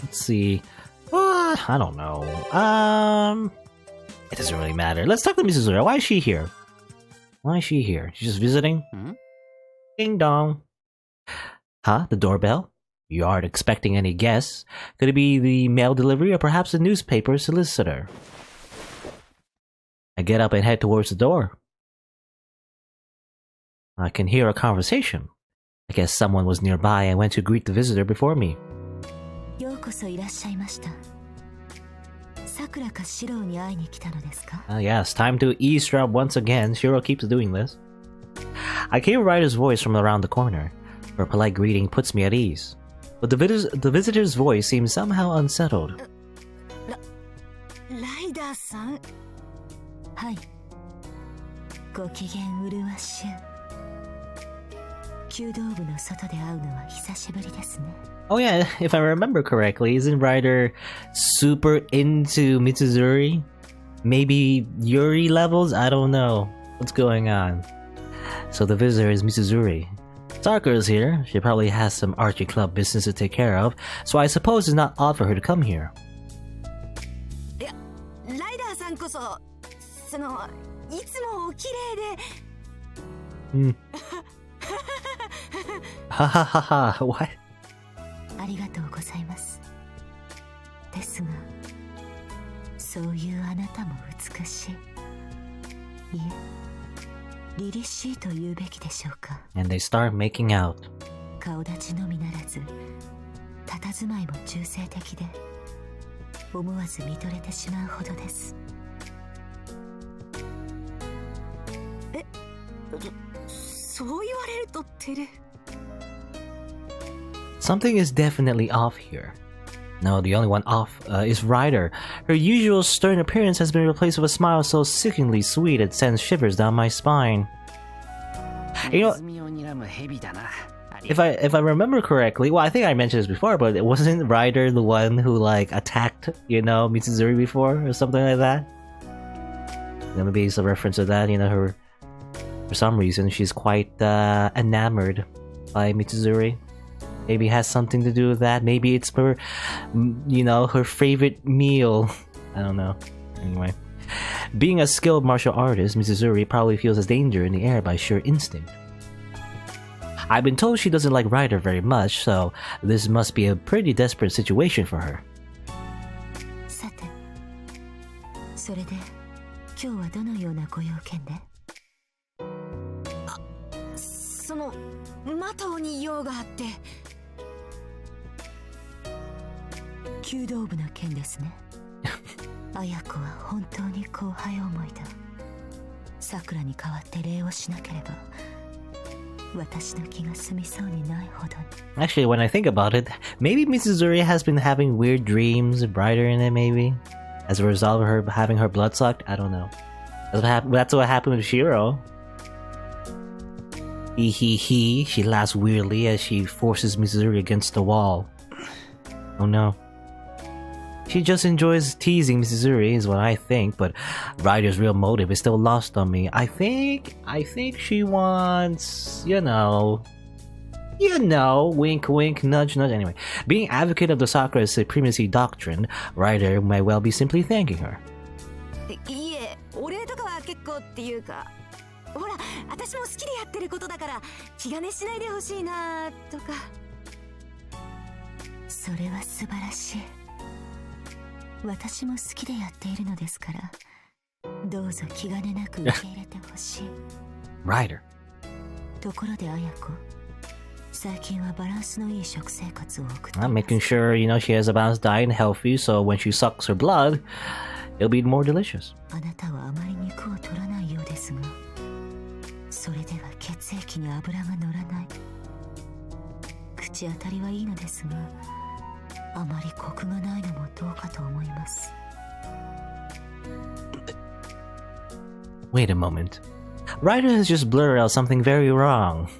Let's see. I don't know. It doesn't really matter. Let's talk to Mizuzuri. Why is she here? Why is she here? She's just visiting? Ding dong. Huh? The doorbell? You aren't expecting any guests. Could it be the mail delivery or perhaps the newspaper solicitor? I get up and head towards the door. I can hear a conversation. I guess someone was nearby and went to greet the visitor before me. Yes, time to eavesdrop once again. Shirou keeps doing this. I hear Ryder's voice from around the corner. Her polite greeting puts me at ease. But the visitor's voice seems somehow unsettled. Ryder-san? Hai. Oh yeah, if I remember correctly, isn't Ryder super into Mitsuzuri? Maybe Yuri levels? I don't know. What's going on? So the visitor is Mitsuzuri. Sakura is here. She probably has some archery club business to take care of, so I suppose it's not odd for her to come here. Ryder-san koso, Ha ha ha ha, what? And they start making out. Something is definitely off here. No, the only one off is Ryder. Her usual stern appearance has been replaced with a smile so sickeningly sweet it sends shivers down my spine. You know, if I remember correctly, well, I think I mentioned this before, but it wasn't Ryder the one who like attacked, you know, Mitsuzuri before or something like that. Maybe it's a reference to that. You know, her for some reason she's quite enamored by Mitsuzuri. Maybe it has something to do with that. Maybe it's her, you know, her favorite meal. I don't know. Anyway, being a skilled martial artist, Mitsuzuri probably feels a danger in the air by sheer instinct. I've been told she doesn't like Ryder very much, so this must be a pretty desperate situation for her. Actually, when I think about it, maybe Mitsuzuri has been having weird dreams with Ryder in it, maybe? As a result of her having her blood sucked? I don't know. That's what happened with Shirou. She laughs weirdly as she forces Mitsuzuri against the wall. Oh no. She just enjoys teasing Mitsuzuri is what I think, but Ryder's real motive is still lost on me. I think she wants, you know, wink wink, nudge nudge. Anyway, being advocate of the Sakura's supremacy doctrine, Ryder may well be simply thanking her. Ryder. I'm making sure, you know, she has a balanced diet and healthy, so when she sucks her blood, it'll be more delicious. Wait a moment. Ryder has just blurted out something very wrong.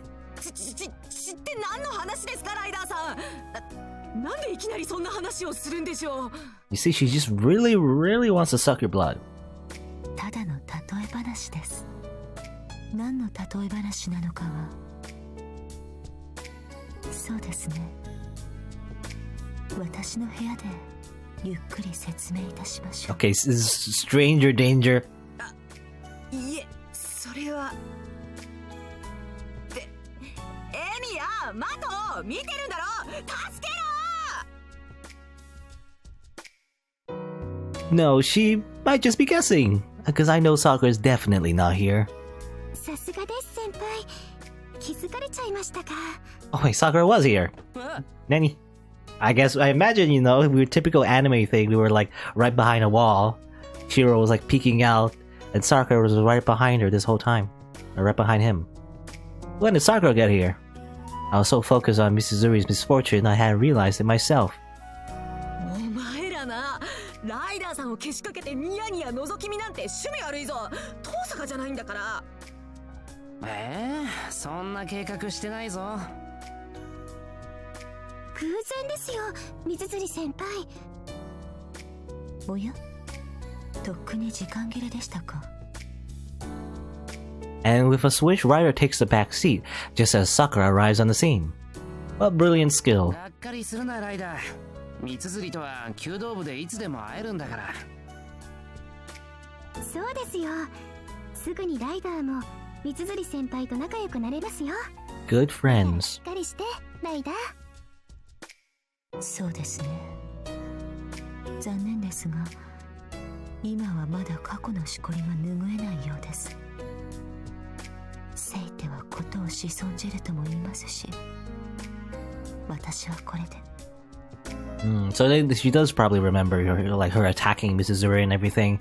You see, she just really wants to suck your blood. 私の部屋でゆっくり説明いたしましょう。 Okay, this is stranger danger. いえ、それは。エミヤ、マト、見てるんだろ、助けろ。 No, she might just be guessing. Because I know Sakura is definitely not here. さすがです先輩、気づかれちゃいましたか。 Oh wait, Sakura was here. Nani? I imagine, you know, we were typical anime thing. We were like right behind a wall. Shiro was like peeking out, and Sakura was right behind her this whole time. Or right behind him. When did Sakura get here? I was so focused on Mizuzuri's misfortune, I hadn't realized it myself. お前らな、ライダーさんをけしかけてニヤニヤ覗き見なんて趣味悪いぞ。遠坂じゃないんだから。そんな計画してないぞ。偶然ですよ、水釣先輩。おや、とっくに時間切れでしたか。 And with a switch, Ryder takes the back seat, just as Sakura arrives on the scene. What brilliant skill. がっかりするなライダー。三つ釣りとは弓道部でいつでも会えるんだから。そうですよ。すぐにライダーも三つ釣先輩と仲良くなれますよ。 Good friends. しっかりして、ライダー。そうですね。残念ですが、今はまだ過去のしこりが拭えないようです。せいてはことをしそんじるとも言いますし、私はこれで。So she does probably remember her attacking Mizuzuri and everything.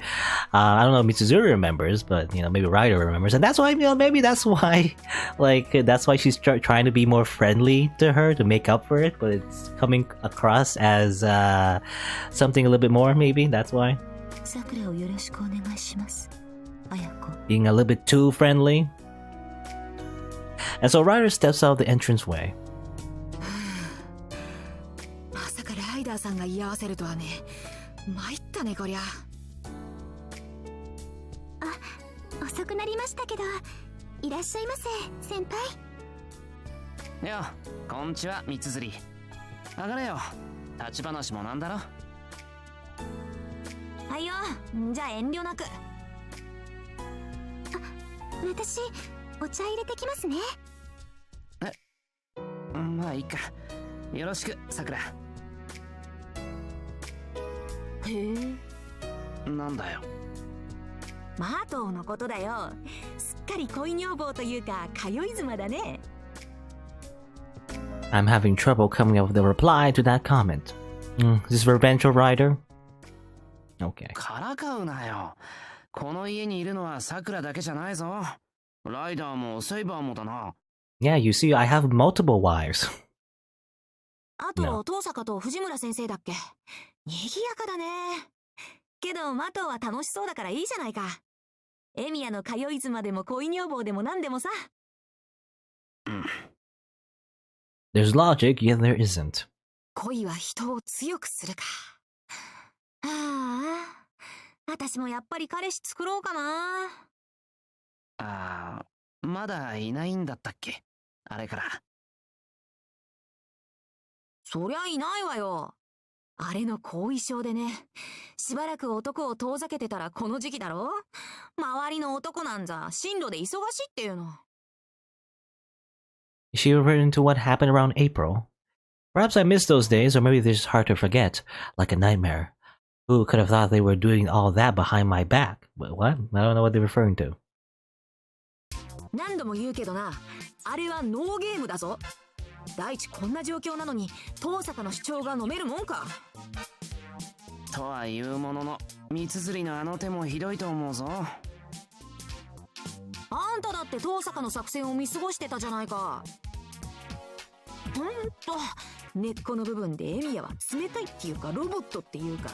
I don't know if Mizuzuri remembers, but you know, maybe Ryder remembers, and that's why, you know, maybe that's why, that's why she's trying to be more friendly to her to make up for it, but it's coming across as something a little bit more. Maybe that's why. Being a little bit too friendly. And so Ryder steps out of the entranceway. ライダーさんが居合わせるとはね。参ったねこりゃ。あ、遅くなりましたけど、いらっしゃいませ先輩。よ、こんちは三つ釣り。上がれよ。立ち話もなんだろ。はいよ、じゃあ遠慮なく。あ、私お茶入れてきますね。まあいいか。よろしく、さくら。へえ。なんだよ。マートーのことだよ。すっかり恋女房というか通い妻だね。I'm having trouble coming up with a reply to that comment. Is this revenge of Ryder? Okay. からかうなよ。この家にいるのはさくらだけじゃないぞ。ライダーもセイバーもだな。Yeah, you see, I have multiple wives. あと、遠坂と藤村先生だっけ。賑やかだね。けど、マトーは楽しそうだからいいじゃないか。エミヤの通い妻でも恋女房でも何でもさ。There's logic, yet there isn't. 恋は人を強くするか。ああ、私もやっぱり彼氏作ろうかな。まだいないんだったっけ、あれから。そりゃいないわよ。あれの後遺症でね。しばらく男を遠ざけてたらこの時期だろ。周りの男なんざ進路で忙しいっていうの。Is she referring to what happened around April? Perhaps I missed those days, or maybe they're just hard to forget, like a nightmare. Who could have thought they were doing all that behind my back? What? I don't know what they're referring to. 何度も言うけどな、あれはノーゲームだぞ。第一こんな状況なのに遠坂の主張が飲めるもんか。とはいうものの、三つ釣りのあの手もひどいと思うぞ。あんただって遠坂の作戦を見過ごしてたじゃないか。根っこの部分でエミヤは冷たいっていうかロボットっていうか、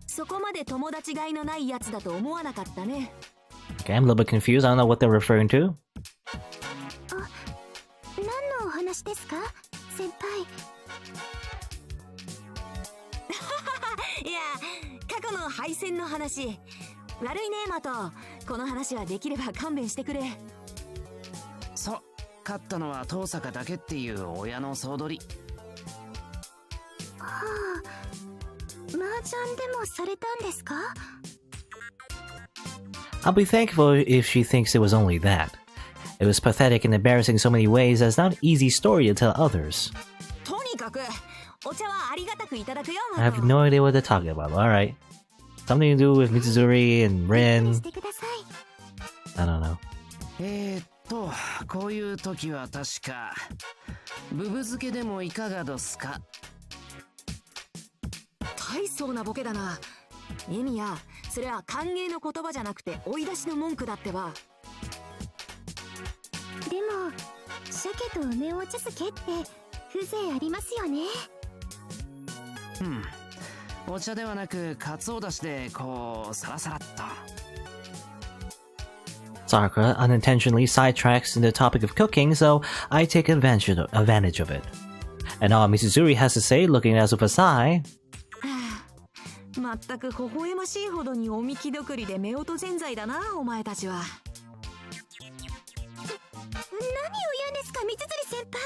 そこまで友達がいのないやつだと思わなかったね。Okay, I'm a little bit confused. I don't know what they're referring to. 何のお話ですか、先輩。いや、過去の敗戦の話。悪いね、マト。この話はできれば勘弁してくれ。そう、勝ったのは遠坂だけっていう親の総取り。は麻雀でもされたんですか? I'll be thankful if she thinks it was only that. It was pathetic and embarrassing in so many ways that it's not an easy story to tell others. とにかくお茶はありがたくいただくよ。 I have no idea what they're talking about. Alright. Something to do with Mitsuzuri and Rin. してください。 I don't know. こういう時は確かブブ漬けでもいかがですか。大層なボケだな。エミヤ、それは歓迎の言葉じゃなくて追い出しの文句だってば。でも鮭と梅お茶漬けって風情ありますよね。お茶ではなくカツオだしでこうサラサラっと。Sakura unintentionally sidetracks into the topic of cooking, so I take advantage of it. And all Mitsuzuri has to say, looking at us with a sigh. まったく微笑ましいほどにおみきどくりで夫婦ぜんざいだな、お前たちは。何を言うんですか、三辻先輩。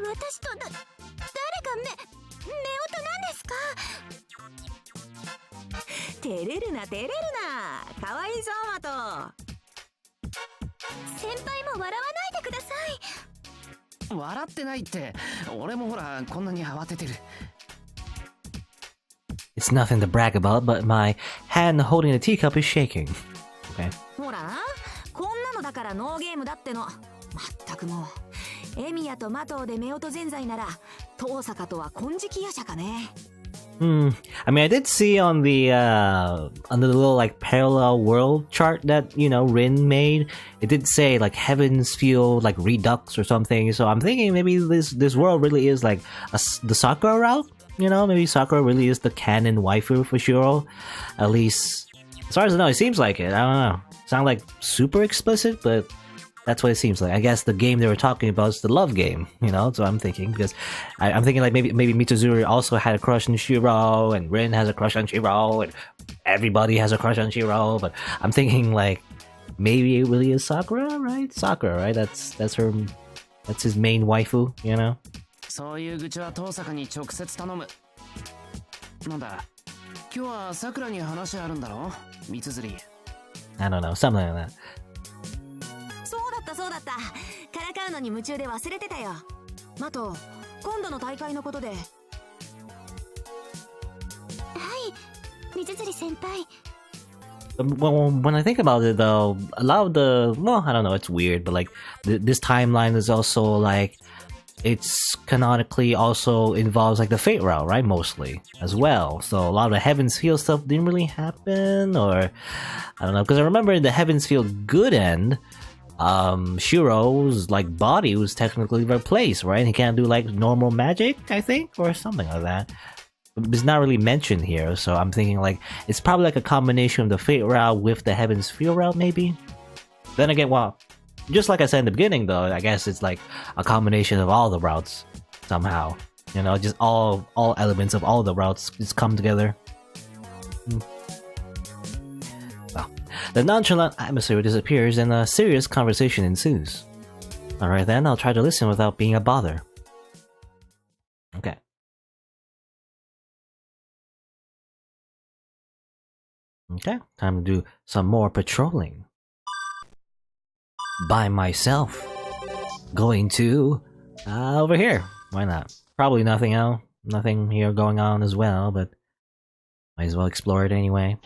私と誰が夫婦なんですか。照れるな照れるな、かわいそうマト。先輩も笑わないでください。笑ってないって、俺もほらこんなに慌ててる。It's nothing to brag about, but my hand holding the teacup is shaking. Okay. ほらな、こんなのだからノーゲームだっての。まったくもう、エミヤとマトウで夫婦ぜんざいなら、遠坂とは金色夜叉かね。I mean, I did see on the little like parallel world chart that, you know, Rin made, it did say like heavens feel like redux or something. So I'm thinking maybe this world really is like the Sakura route. You know, maybe Sakura really is the canon waifu for Shiro. At least, as far as I know, it seems like it. I don't know. Sound like super explicit, but that's what it seems like. I guess the game they were talking about is the love game, you know? So I'm thinking, because I'm thinking like maybe Mitsuzuri also had a crush on Shiro, and Rin has a crush on Shiro, and everybody has a crush on Shiro, but I'm thinking like, maybe it really is Sakura, right? Sakura, right? That's his main waifu, you know? そういう愚痴は遠坂に直接頼む。なんだ、今日は桜に話あるんだろ、三辻。I don't know, something like that. そうだったそうだった。からかうのに夢中で忘れてたよ。マト、今度の大会のことで。はい、三辻先輩。Well, when I think about it, though, a lot of well, I don't know, it's weird, but like this timeline is also like. It's canonically also involves like the Fate route, right? Mostly as well. So a lot of the Heaven's Feel stuff didn't really happen, or I don't know. Because I remember in the Heaven's Feel good end, Shiro's like body was technically replaced, right? He can't do like normal magic, I think, or something like that. It's not really mentioned here, so I'm thinking like it's probably like a combination of the Fate route with the Heaven's Feel route, maybe. Then again, well. Just like I said in the beginning, though, I guess it's like a combination of all the routes somehow. You know, just all elements of all the routes just come together. Well, the nonchalant atmosphere disappears and a serious conversation ensues. Alright then, I'll try to listen without being a bother. Okay. Okay, time to do some more patrolling. By myself. Going to over here. Why not? Probably nothing else. Nothing here going on as well, but might as well explore it anyway.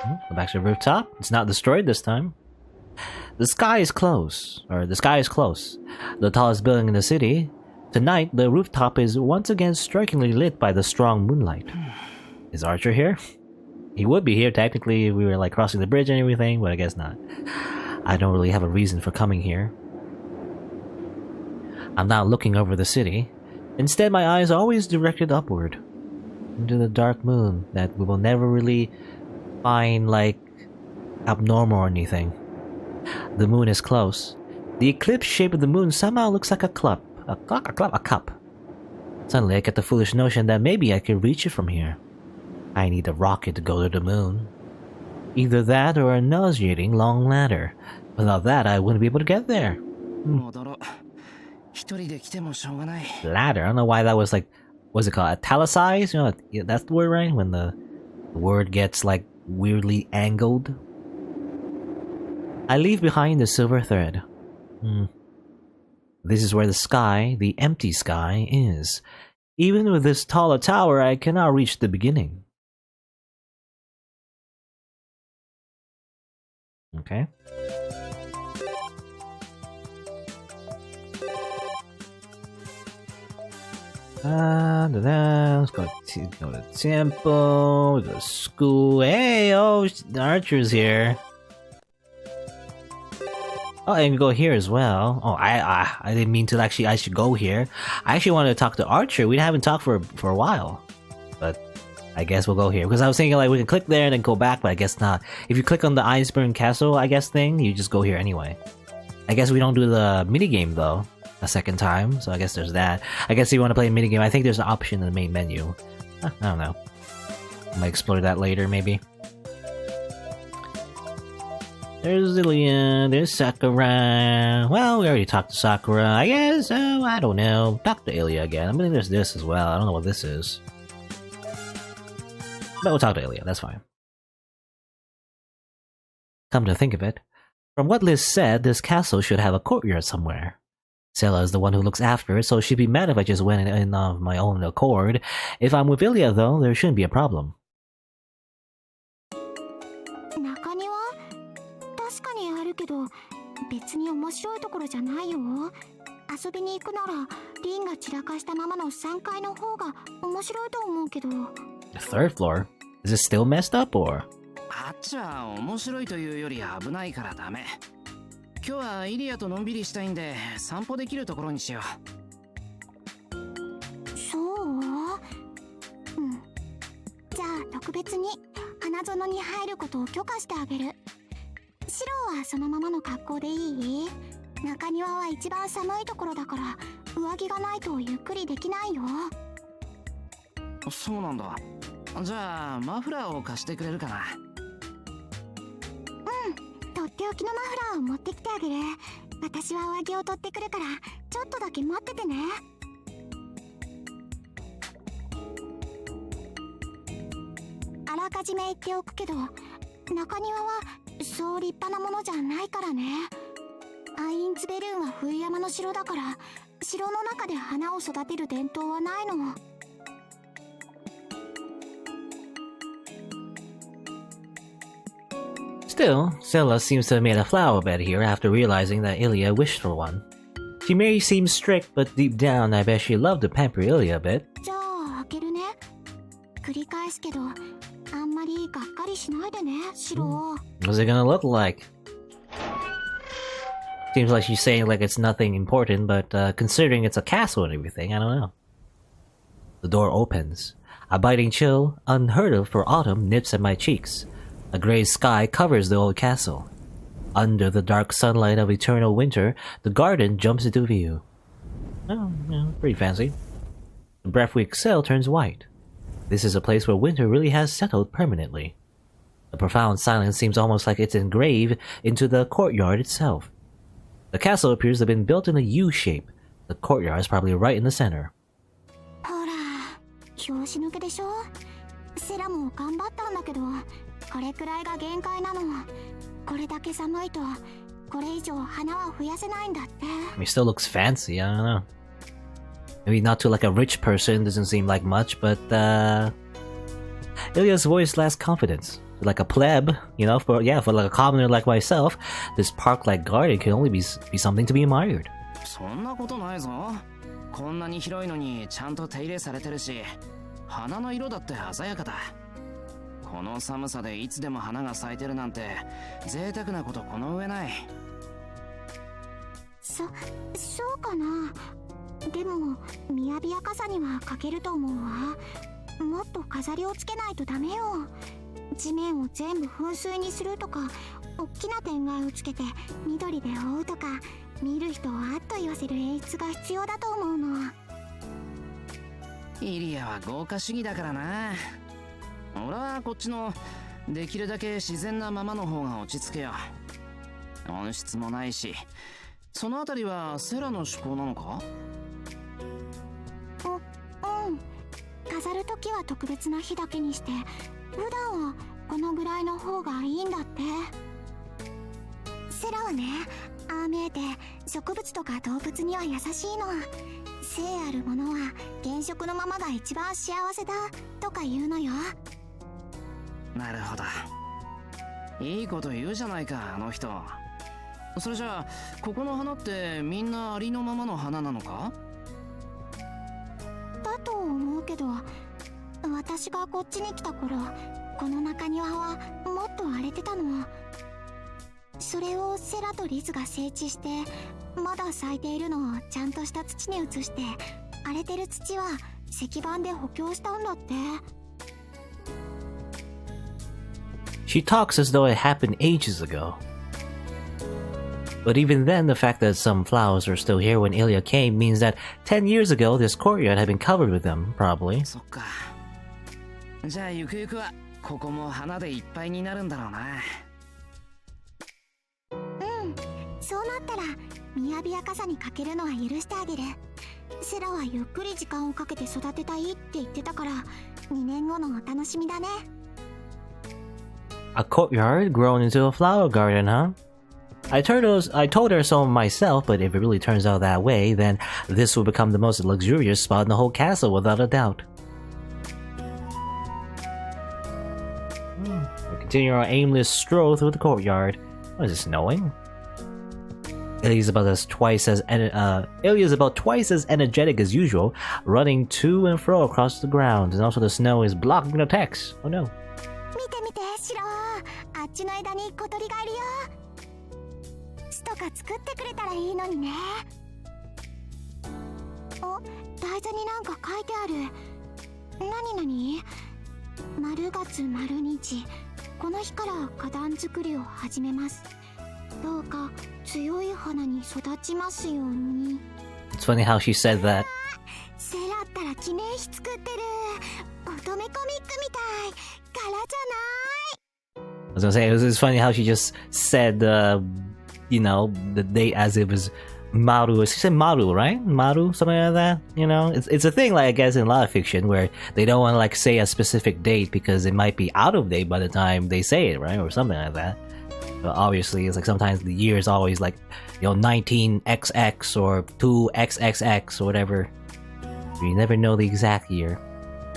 Go back to the rooftop. It's not destroyed this time. The sky is close. The tallest building in the city. Tonight, the rooftop is once again strikingly lit by the strong moonlight. Is Archer here? He would be here technically if we were like crossing the bridge and everything, but I guess not. I don't really have a reason for coming here. I'm not looking over the city. Instead, my eyes are always directed upward. Into the dark moon that we will never really find, like, abnormal or anything. The moon is close. The eclipse shape of the moon somehow looks like a cup. Suddenly, I get the foolish notion that maybe I could reach it from here. I need a rocket to go to the moon. Either that or a nauseating long ladder. Without that, I wouldn't be able to get there. Ladder? I don't know why that was like what's it called? Italicized? You know, that's the word, right? When the word gets like weirdly angled. I leave behind the silver thread. This is where the sky, the empty sky, is. Even with this tall a tower, I cannot reach the beginning. Okay. Let's go to the temple, go to school. Hey, oh, the Archer's here. Oh, and go here as well. Oh, I didn't mean to actually. I should go here. I actually wanted to talk to Archer. We haven't talked for a while, but I guess we'll go here because I was thinking like we can click there and then go back, but I guess not. If you click on the Iceberg Castle, I guess thing, you just go here anyway. I guess we don't do the minigame though a second time, so I guess there's that. I guess if you want to play a minigame, I think there's an option in the main menu. I don't know. I might explore that later, maybe. There's Lilia, there's Sakura. Well, we already talked to Sakura, I guess. Oh, I don't know. Talk to Ilya again. I mean, there's this as well. I don't know what this is. But we'll talk to Ilya, that's fine. Come to think of it, from what Liz said, this castle should have a courtyard somewhere. Sela is the one who looks after it, so she'd be mad if I just went in of my own accord. If I'm with Ilya, though, there shouldn't be a problem. 中庭？確かにあるけど、別に面白いところじゃないよ。遊びに行くなら、リンが散らかしたままの3階の方が面白いと思うけど。The third floor? Is it still messed up, or? あっちは面白いというより危ないからダメ。今日はイリアとのんびりしたいんで散歩できるところにしよう。そう？うん。じゃあ特別に花園に入ることを許可してあげる。シロはそのままの格好でいい？中庭は一番寒いところだから上着がないとゆっくりできないよ。そうなんだ。じゃあマフラーを貸してくれるかな。とっておきのマフラーを持ってきてあげる。私は上着を取ってくるからちょっとだけ待っててね。あらかじめ言っておくけど、中庭はそう立派なものじゃないからね。アインツベルーンは冬山の城だから、城の中で花を育てる伝統はないの。Still, Sela seems to have made a flower bed here after realizing that Ilya wished for one. She may seem strict, but deep down I bet she loved to pamper Ilya a bit. じゃあ開けるね。繰り返すけど、あんまりがっかりしないでね、シロ。What's it gonna look like? Seems like she's saying like it's nothing important, but considering it's a castle and everything, I don't know. The door opens. A biting chill, unheard of for autumn, nips at my cheeks. A grey sky covers the old castle. Under the dark sunlight of eternal winter, the garden jumps into view. Oh, yeah, pretty fancy. The breath we exhale turns white. This is a place where winter really has settled permanently. The profound silence seems almost like it's engraved into the courtyard itself. The castle appears to have been built in a U shape. The courtyard is probably right in the center. ほら、拍子抜けでしょ。セラも頑張ったんだけど、これくらいが限界なの。これだけ寒いと、これ以上花は増やせないんだって。I mean, still looks fancy, I don't know. Maybe not to like a rich person, doesn't seem like much, but Ilya's voice lacks confidence. Like a pleb, you know, for like a commoner like myself, this park-like garden can only be something to be admired. そんなことないぞ。こんなに広いのにちゃんと手入れされてるし、花の色だって鮮やかだ。この寒さでいつでも花が咲いてるなんて贅沢なことこの上ない。そうかな。でもみやびやかさには欠けると思うわ。もっと飾りをつけないとダメよ。地面を全部噴水にするとか、大きな天蓋をつけて緑で覆うとか、見る人をあっと言わせる演出が必要だと思うの。イリアは豪華主義だからな。俺はこっちのできるだけ自然なままの方が落ち着けよ。音質もないし、そのあたりはセラの趣向なのか？うん、飾るときは特別な日だけにして、普段はこのぐらいの方がいいんだって。セラはね、ああ見えて植物とか動物には優しいの。生あるものは原色のままが一番幸せだとか言うのよ。なるほど。いいこと言うじゃないか、あの人。それじゃあここの花ってみんなありのままの花なのか？だと思うけど、私がこっちに来た頃、この中庭はもっと荒れてたの。それをセラとリズが整地して、まだ咲いているのをちゃんとした土に移して、荒れてる土は石板で補強したんだって。She talks as though it happened ages ago. But even then, the fact that some flowers are still here when Ilya came means that 10 years ago this courtyard had been covered with them, probably. そっか。じゃあゆくゆくはここも花でいっぱいになるんだろうな。そうなったら雅やかさに欠けるのは許してあげる。セラはゆっくり時間をかけて育てたいって言ってたから、2年後のお楽しみだね。A courtyard grown into a flower garden, huh? I told her so myself, but if it really turns out that way, then this will become the most luxurious spot in the whole castle without a doubt. We continue our aimless stroll through the courtyard. What is it, snowing? Ilya's about twice as energetic as usual, running to and fro across the ground, and also the snow is blocking the text. Oh no. 見て見て、シロー。あっちの枝に小鳥がいるよ。巣とか作ってくれたらいいのにね。お、台座になんか書いてある。なになに？丸月丸日、この日から花壇作りを始めます。どうか強い花に育ちますように。It's funny how she said that. セラったら記念碑作ってる。乙女コミックみたい。柄じゃない。I was gonna say, it's funny how she just said, the date as it was Maru. She said Maru, right? Maru, something like that. You know, it's a thing, like, I guess, in a lot of fiction where they don't want to, like, say a specific date because it might be out of date by the time they say it, right? Or something like that. But obviously, it's like sometimes the year is always like, 19XX or 2XXX or whatever. You never know the exact year.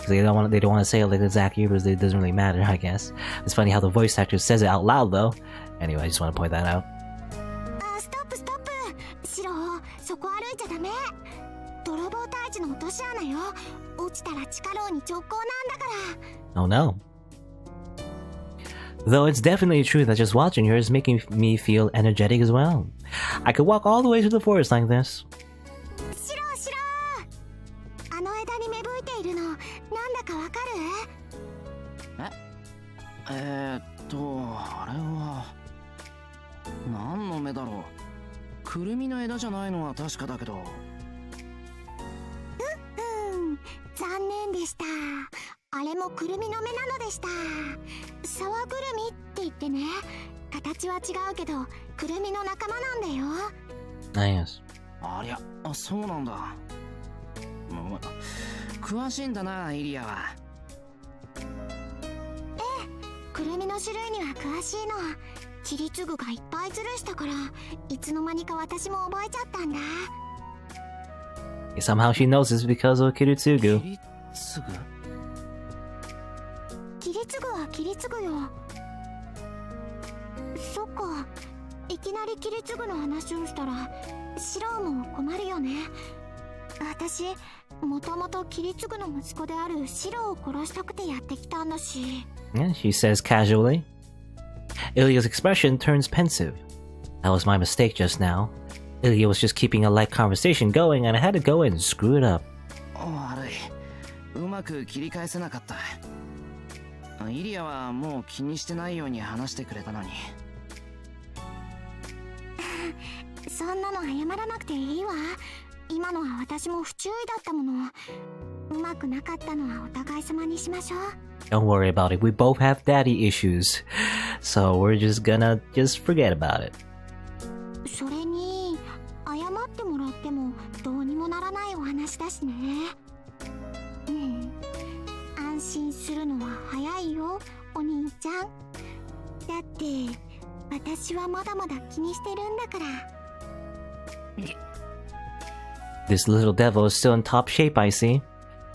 They don't want to say like the exact year because it doesn't really matter, I guess. It's funny how the voice actor says it out loud though. Anyway, I just want to point that out. Stop! シロー、そこ歩いちゃダメ。泥棒退治の落とし穴よ。落ちたら地下牢に直行なんだから。Oh no. Though it's definitely true that just watching her is making me feel energetic as well. I could walk all the way through the forest like this. シロー、あの枝に芽吹いているの、なんだかわかる？あれは何の芽だろう。くるみの枝じゃないのは確かだけど。残念でした。あれもくるみの芽なのでした。沢くるみって言ってね、形は違うけどくるみの仲間なんだよ。Nice. ありゃ、そうなんだ。詳しいんだな、イリアは。くるみの種類には詳しいの。キリツグがいっぱいズルしたから、いつの間にか私も覚えちゃったんだ。Somehow she knows this because of Kiritsugu. キリツグはキリツグよ。そっか、いきなりキリツグの話をしたらシローも困るよね。私もともとキリツグの息子であるシローを殺したくてやってきたんだし。Yeah, she says casually. Ilya's expression turns pensive. That was my mistake just now. Ilya was just keeping a light conversation going and I had to go and screw it up. 悪い。うまく切り返せなかった。イリアはもう気にしてないように話してくれたのに。そんなの謝らなくていいわ。今のは私も不注意だったもの。うまくなかったのはお互い様にしましょう。Don't worry about it. We both have daddy issues. So we're just gonna forget about it. それに謝ってもらってもどうにもならないお話だしね。だって私はまだまだ気にしてるんだから。 This little devil is still in top shape, I see.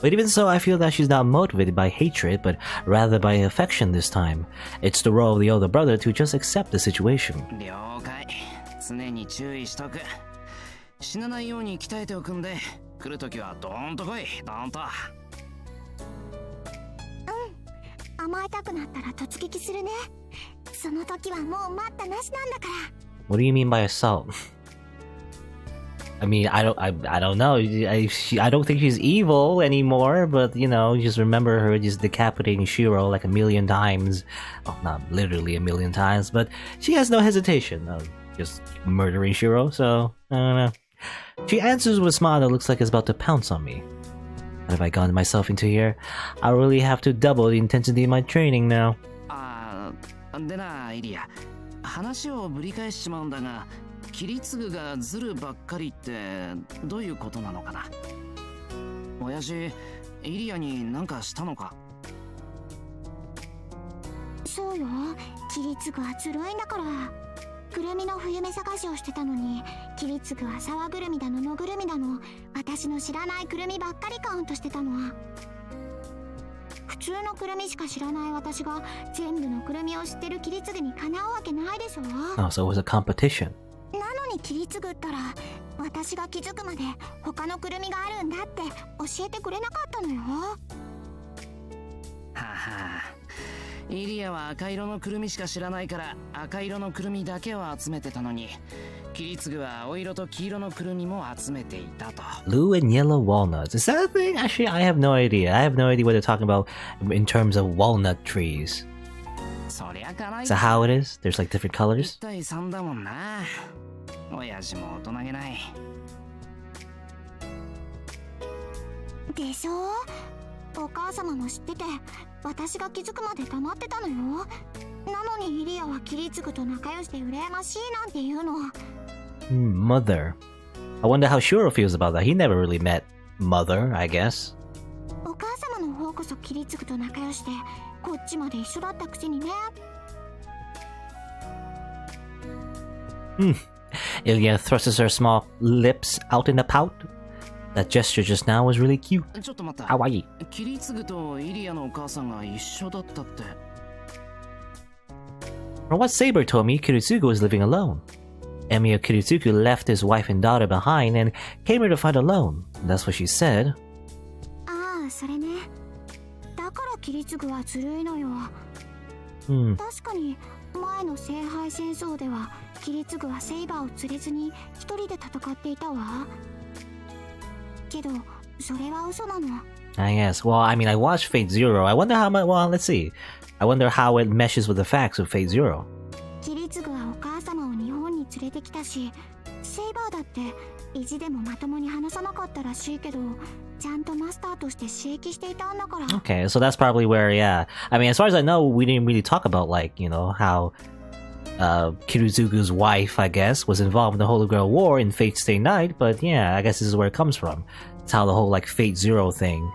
But even so, I feel that she's not motivated by hatred, but rather by affection this time. It's the role of the older brother to just accept the situation. 了解。常に注意しとく。死なないように鍛えておくんで、来るときはドーンと来い、ドーンと。甘えたくなったら突撃するね。その時はもう待ったなしなんだから。 What do you mean by assault? I mean, I don't know. I don't think she's evil anymore, but you know, just remember her just decapitating Shirou like a million times. Well, not literally a million times, but she has no hesitation of just murdering Shirou, so I don't know. She answers with a smile that looks like it's about to pounce on me. What have I gotten myself into here? I really have to double the intensity of my training now. でな、イリア。話をぶり返しちまうんだが、キリツグがズルばっかりってどういうことなのかな。親父、イリアに何かしたのか。そうよ、キリツグはずるいんだから。くるみの冬目探しをしてたのに、キリツグは沢ぐるみだの野ぐるみだの、私の知らないくるみばっかりカウントしてたのは。普通のくるみしか知らない私が全部のくるみを知ってるキリツグにかなうわけないでしょ。 Oh, so it was a competition. なのにキリツグったら、私が気づくまで他のくるみがあるんだって教えてくれなかったのよ。はは。イリアは赤色のくるみしか知らないから赤色のくるみだけを集めてたのに、キリツグは青色と黄色のくるみも集めていたと。 Blue and yellow walnuts. Is that a thing? Actually, I have no idea. I have no idea what they're talking about in terms of walnut trees. そりゃかない。 Is that how it is? There's like different colors? 1対3だもんな。親父も大人げない。でしょ。お母様も知ってて、私が気づくまで黙ってたのよ。なのにイリアはキリツグと仲良しで羨ましいなんて言うの。Mother. I wonder how Shiro feels about that. He never really met Mother, I guess. お母様の方こそキリツグと仲良しで、こっちまで一緒だったくせにね。Ilya thrusts her small lips out in a pout. That gesture just now was really cute. ちょっと待った。Kawaii. キリツグとイリアのお母さんが一緒だったって。From what Saber told me, Kiritsugu was living alone. Emiya Kiritsugu left his wife and daughter behind and came here to fight alone. That's what she said. ああ、それね。だからキリツグはずるいのよ。確かに前の聖杯戦争ではキリツグはセイバーを連れずに一人で戦っていたわ。けどそれは嘘なの。 I guess. Well, I mean, I watched Fate Zero. I wonder how much. Well, let's see. I wonder how it meshes with the facts of Fate Zero. キリツグはお母様を日本に連れてきたし、セイバーだって意地でもまともに話さなかったらしいけど、ちゃんとマスターとして刺激していたんだから。 Okay, so that's probably where, yeah. I mean, as far as I know, we didn't really talk about, like, you know, how Kiritsugu's wife, I guess, was involved in the Holy Grail War in Fate Stay Night, but yeah, I guess this is where it comes from. It's how the whole, like, Fate Zero thing,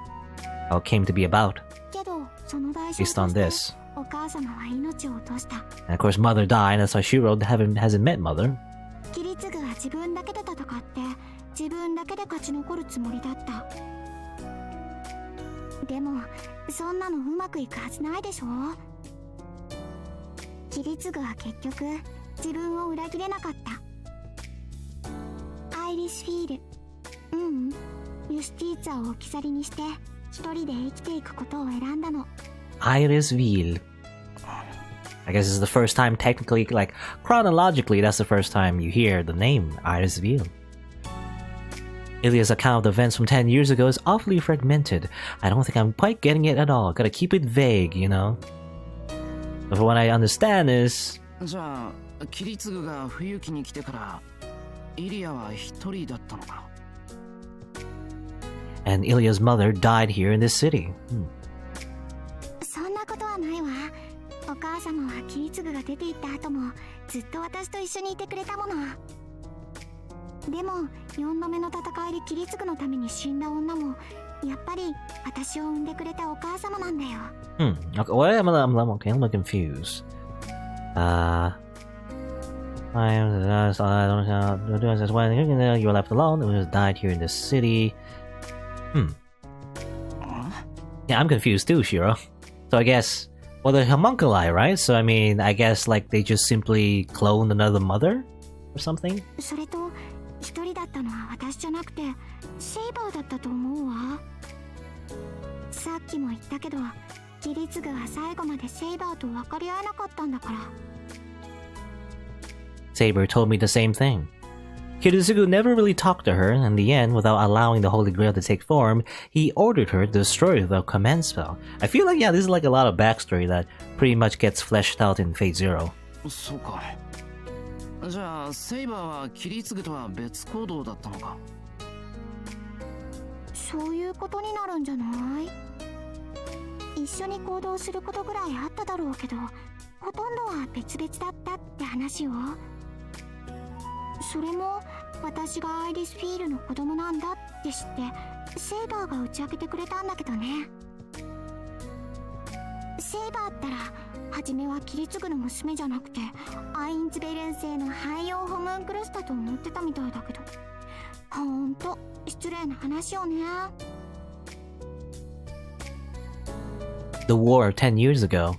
how it came to be about. けどその代償 Based on とし this. てお母様は命を落とした。 And of course, Mother died, that's why Shiro hasn't met Mother. キリツグは自分だけで戦って自分だけで勝ち残るつもりだった。でもそんなのうまくいくはずないでしょ。キリツグは結局自分を裏切れなかった。アイリスフィール、ユスティーツァを置き去りにして一人で生きていくことを選んだの。 Irisville. I guess this is the first time, technically, like, chronologically, that's the first time you hear the name Irisville. Ilya's account of the events from 10 years ago is awfully fragmented. I don't think I'm quite getting it at all. Gotta keep it vague, you know? But what I understand is... じゃあ、キリツグが冬季に来てから、イリアは一人だったのか。And Ilya's mother died here in this city. そんなことはないわ。お母様はキリツグが出て行った後もずっと私と一緒にいてくれたもの。でも4度目の戦いでキリツグのために死んだ女もやっぱり私を産んでくれたお母様なんだよ。Okay, well, I'm confused. I don't know when you were left alone. It was died here in the city. Yeah, I'm confused too, Shiro. So I guess, well, they're homunculi, right? So I mean, I guess like they just simply cloned another mother or something. それと一人だったのは私じゃなくてセイバーだったと思うわ。さっきも言ったけど、キリツグは最後までセイバーと分かり合えなかったんだから。Saber told me the same thing. Kiritsugu never really talked to her. In the end, without allowing the Holy Grail to take form, he ordered her to destroy the command spell. I feel like, yeah, this is like a lot of backstory that pretty much gets fleshed out in Fate Zero. そうか。じゃあセイバーはキリツグとは別行動だったのか。そういうことになるんじゃない？一緒に行動することぐらいあっただろうけど、ほとんどは別々だったって話よ。それも私がアイリスフィールの子供なんだって知ってセイバーが打ち明けてくれたんだけどね。セイバーったら初めはキリツグの娘じゃなくてアインツベルン製の汎用ホムンクルスだと思ってたみたいだけど、ほんと失礼な話よね。The war of 10 years ago.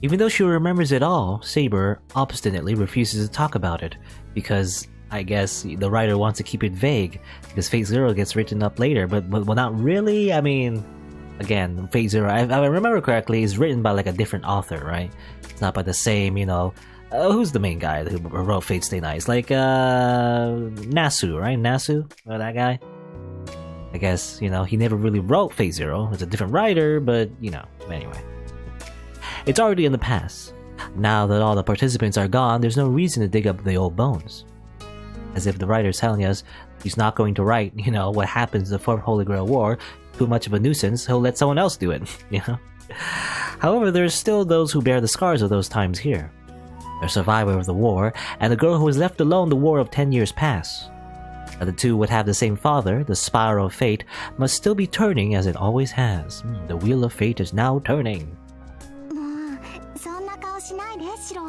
Even though she remembers it all, Saber obstinately refuses to talk about it because I guess the writer wants to keep it vague because Fate Zero gets written up later, but well, not really. I mean, again, Fate Zero, if I remember correctly, is written by like a different author, right? It's not by the same, you know. Who's the main guy who wrote Fate Stay Night? It's like Nasu, right? Nasu, that guy. I guess, you know, he never really wrote Fate Zero. It's a different writer, but you know, anyway. It's already in the past. Now that all the participants are gone, there's no reason to dig up the old bones. As if the writer's telling us he's not going to write, you know, what happens in the Fourth Holy Grail War. Too much of a nuisance, he'll let someone else do it, you know? However, there's still those who bear the scars of those times here. A survivor of the war, and a girl who was left alone the war of 10 years past. The two would have the same father, the spiral of fate must still be turning as it always has. The wheel of fate is now turning. そんな顔しないで、シロ。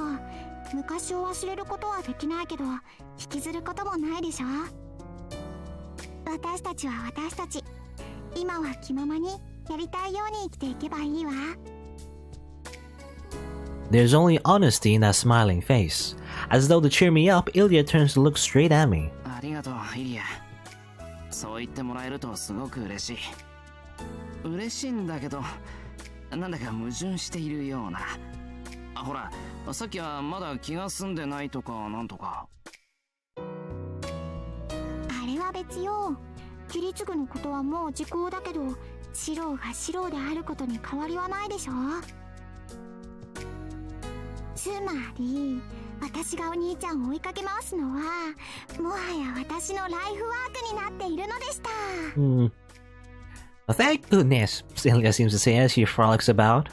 昔を忘れることはできないけど、引きずることもないでしょ。私たちは私たち。今は気ままにやりたいように生きていけばいいわ。There's only honesty in that smiling face. As though to cheer me up, Ilya turns to look straight at me. ありがとう、イリア。そう言ってもらえるとすごく嬉しい。嬉しいんだけど、なんだか矛盾しているような。ほら、さっきはまだ気が済んでないとかなんとか。あれは別よ。キリツグのことはもう時効だけど、シローがシローであることに変わりはないでしょ。つまり、私がお兄ちゃんを追いかけ回すのは、もはや私のライフワークになっているのでした。Well, thank goodness, Ilya seems to say as she frolics about.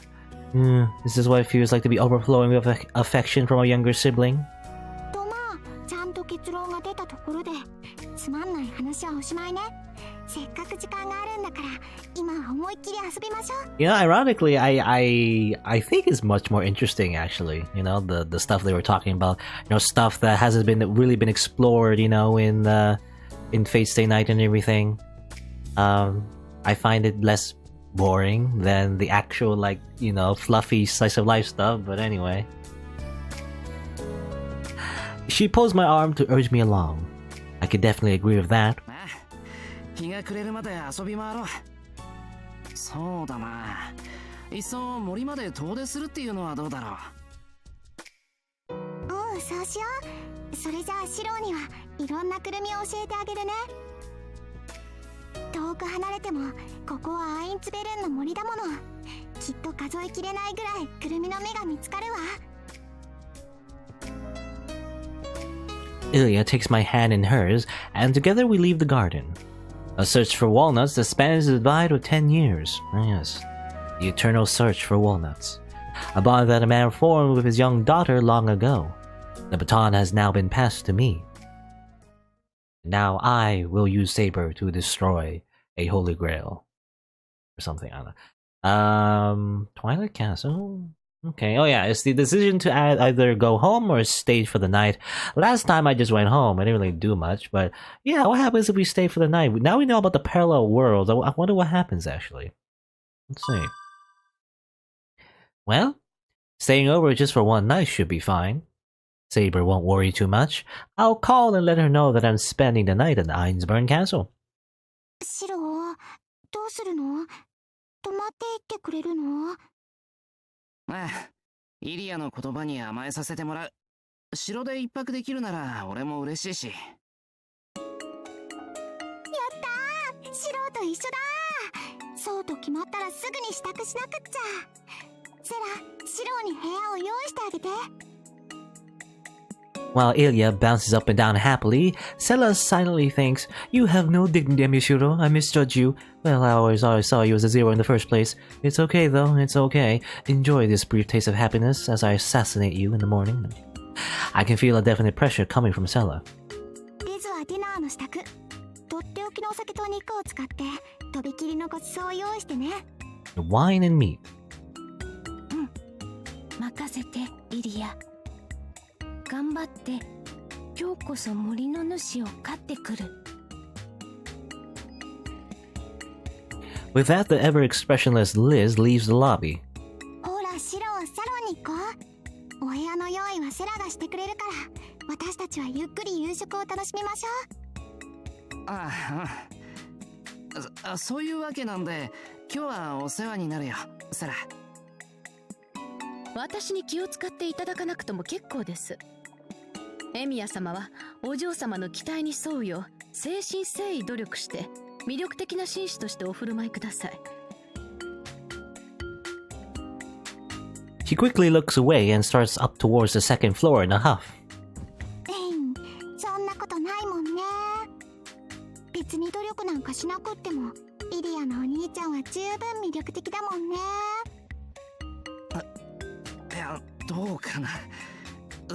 This is what it feels like to be overflowing with affection from a younger sibling. とまあ、ちゃんと結論が出たところで、つまんない話はおしまいね。せっかく時間があるんだから、今は思いっきり遊びましょう。You know, ironically, I think it's much more interesting actually. You know, the stuff they were talking about. You know, stuff that hasn't been really been explored. You know, in Fate Stay Night and everything. I find it less boring than the actual, like, you know, fluffy slice of life stuff, but anyway. She pulls my arm to urge me along. I could definitely agree with that. 日が暮れるまで遊び回ろう。そうだな。いっそ森まで遠出するっていうのはどうだろう。そうしよう。それじゃあシローにはいろんなくるみを教えてあげるね。遠く離れてもここはアインツベルンの森だもの。きっと数えきれないぐらいくるみの芽が見つかるわ。Ilya takes my hand in hers, and together we leave the garden. A search for walnuts that spans the divide of 10 years. Yes, the eternal search for walnuts. A bond that a man formed with his young daughter long ago. The baton has now been passed to me. Now I will use Saber to destroy a Holy Grail. Or something, I don't know. Twilight Castle? Okay, oh yeah, it's the decision to either go home or stay for the night. Last time I just went home, I didn't really do much, but yeah, what happens if we stay for the night? Now we know about the parallel worlds. I wonder what happens actually. Let's see. Well, staying over just for one night should be fine. Saber won't worry too much. I'll call and let her know that I'm spending the night at the Einsburn Castle. シロー、どうするの？泊まっていってくれるの？ああ、イリアの言葉に甘えさせてもらう。城で一泊できるなら俺も嬉しいし。やったー！シローと一緒だー！そうと決まったらすぐに支度しなくっちゃ。セラ、シローに部屋を用意してあげて。While Ilya bounces up and down happily, Sela silently thinks, "You have no dignity, Emiya Shirou. I misjudged you. Well, I always saw you as a zero in the first place. It's okay, though. It's okay. Enjoy this brief taste of happiness as I assassinate you in the morning." I can feel a definite pressure coming from Sela. リズはディナーの支度。とっておきのお酒と肉を使って、とびきりのごちそうを用意してね。Wine and meat. 任せて、イリア。頑張って、今日こそ森の主を飼ってくる。With that, the ever-expressionless Liz leaves the lobby. ほら、シロー、サロンに行こう。お部屋の用意はセラがしてくれるから、私たちはゆっくり夕食を楽しみましょう。ああ、そういうわけなんで、今日はお世話になるよ、セラ。私に気を使っていただかなくとも結構です。エミヤ様はお嬢様の期待に沿うよう誠心誠意努力して魅力的な紳士としてお振る舞いください。She quickly looks away and starts up towards the second floor in a huff. そんなことないもんね。別に努力なんかしなくっても、イリアのお兄ちゃんは十分魅力的だもんね。いや、どうかな。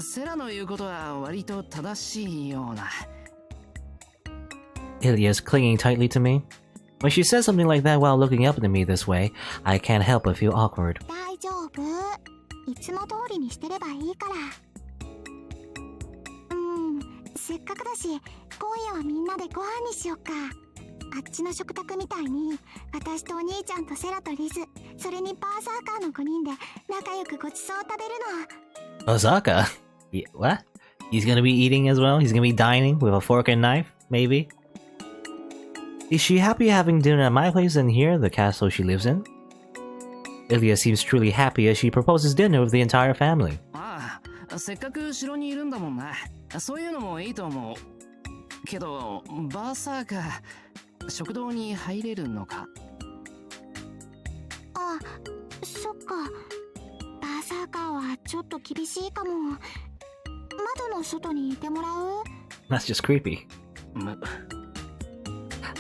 セラの言うことは割と正しいような。Ilya's clinging tightly to me. When she says something like that while looking up at me this way, I can't help but feel awkward. 大丈夫。いつも通りにしてればいいから。せっかくだし、今夜はみんなでご飯にしよっか。あっちの食卓みたいに、私とお兄ちゃんとセラとリズ、それにバーサーカーの5人で仲良くごちそう食べるの。Osaka? What? He's gonna be eating as well? He's gonna be dining with a fork and knife, maybe? Is she happy having dinner at my place than here, the castle she lives in? Ilya seems truly happy as she proposes dinner with the entire family. ああ、せっかく城にいるんだもんな。そういうのもいいと思う。けど、バーサーカー、食堂に入れるのか？あ、そっか。バーサーカーはちょっと厳しいかも。窓の外にいてもらう？ That's just creepy.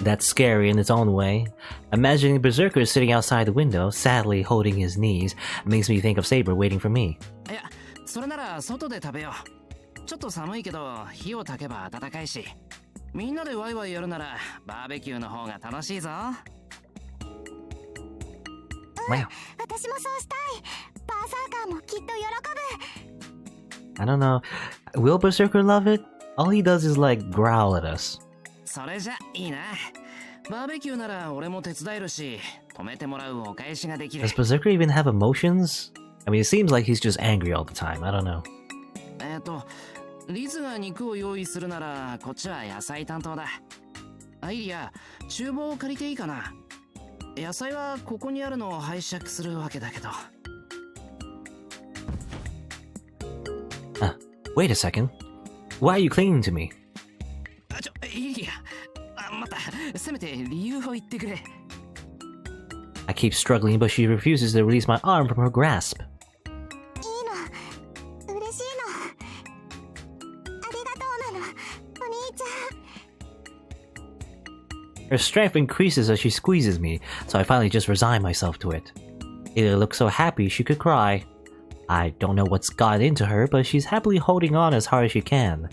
That's scary in its own way. Imagining Berserker sitting outside the window, sadly holding his knees, makes me think of Saber waiting for me. いや、それなら外で食べよう。ちょっと寒いけど、火を焚けば暖かいし。みんなでワイワイやるなら、バーベキューの方が楽しいぞ。Wow. 私もそうしたい。バーサーカーもきっと喜ぶ。I don't know. Will Berserker love it? All he does is like growl at us. それじゃいいな。バーベキューなら俺も手伝えるし、止めてもらうお返しができる。Does Berserker even have emotions? I mean, it seems like he's just angry all the time. I don't know. リズが肉を用意するなら、こっちは野菜担当だ。アイリア、厨房を借りていいかな。野菜はここにあるのを拝借するわけだけど。Wait a second. Why are you clinging to me? イリア、また、せめて理由を言ってくれ。I keep struggling, but she refuses to release my arm from her grasp. いいの。嬉しいの。ありがとうなの。お兄ちゃん。Her strength increases as she squeezes me, so I finally just resign myself to it. Ida looks so happy she could cry. I don't know what's got into her, but she's happily holding on as hard as she can,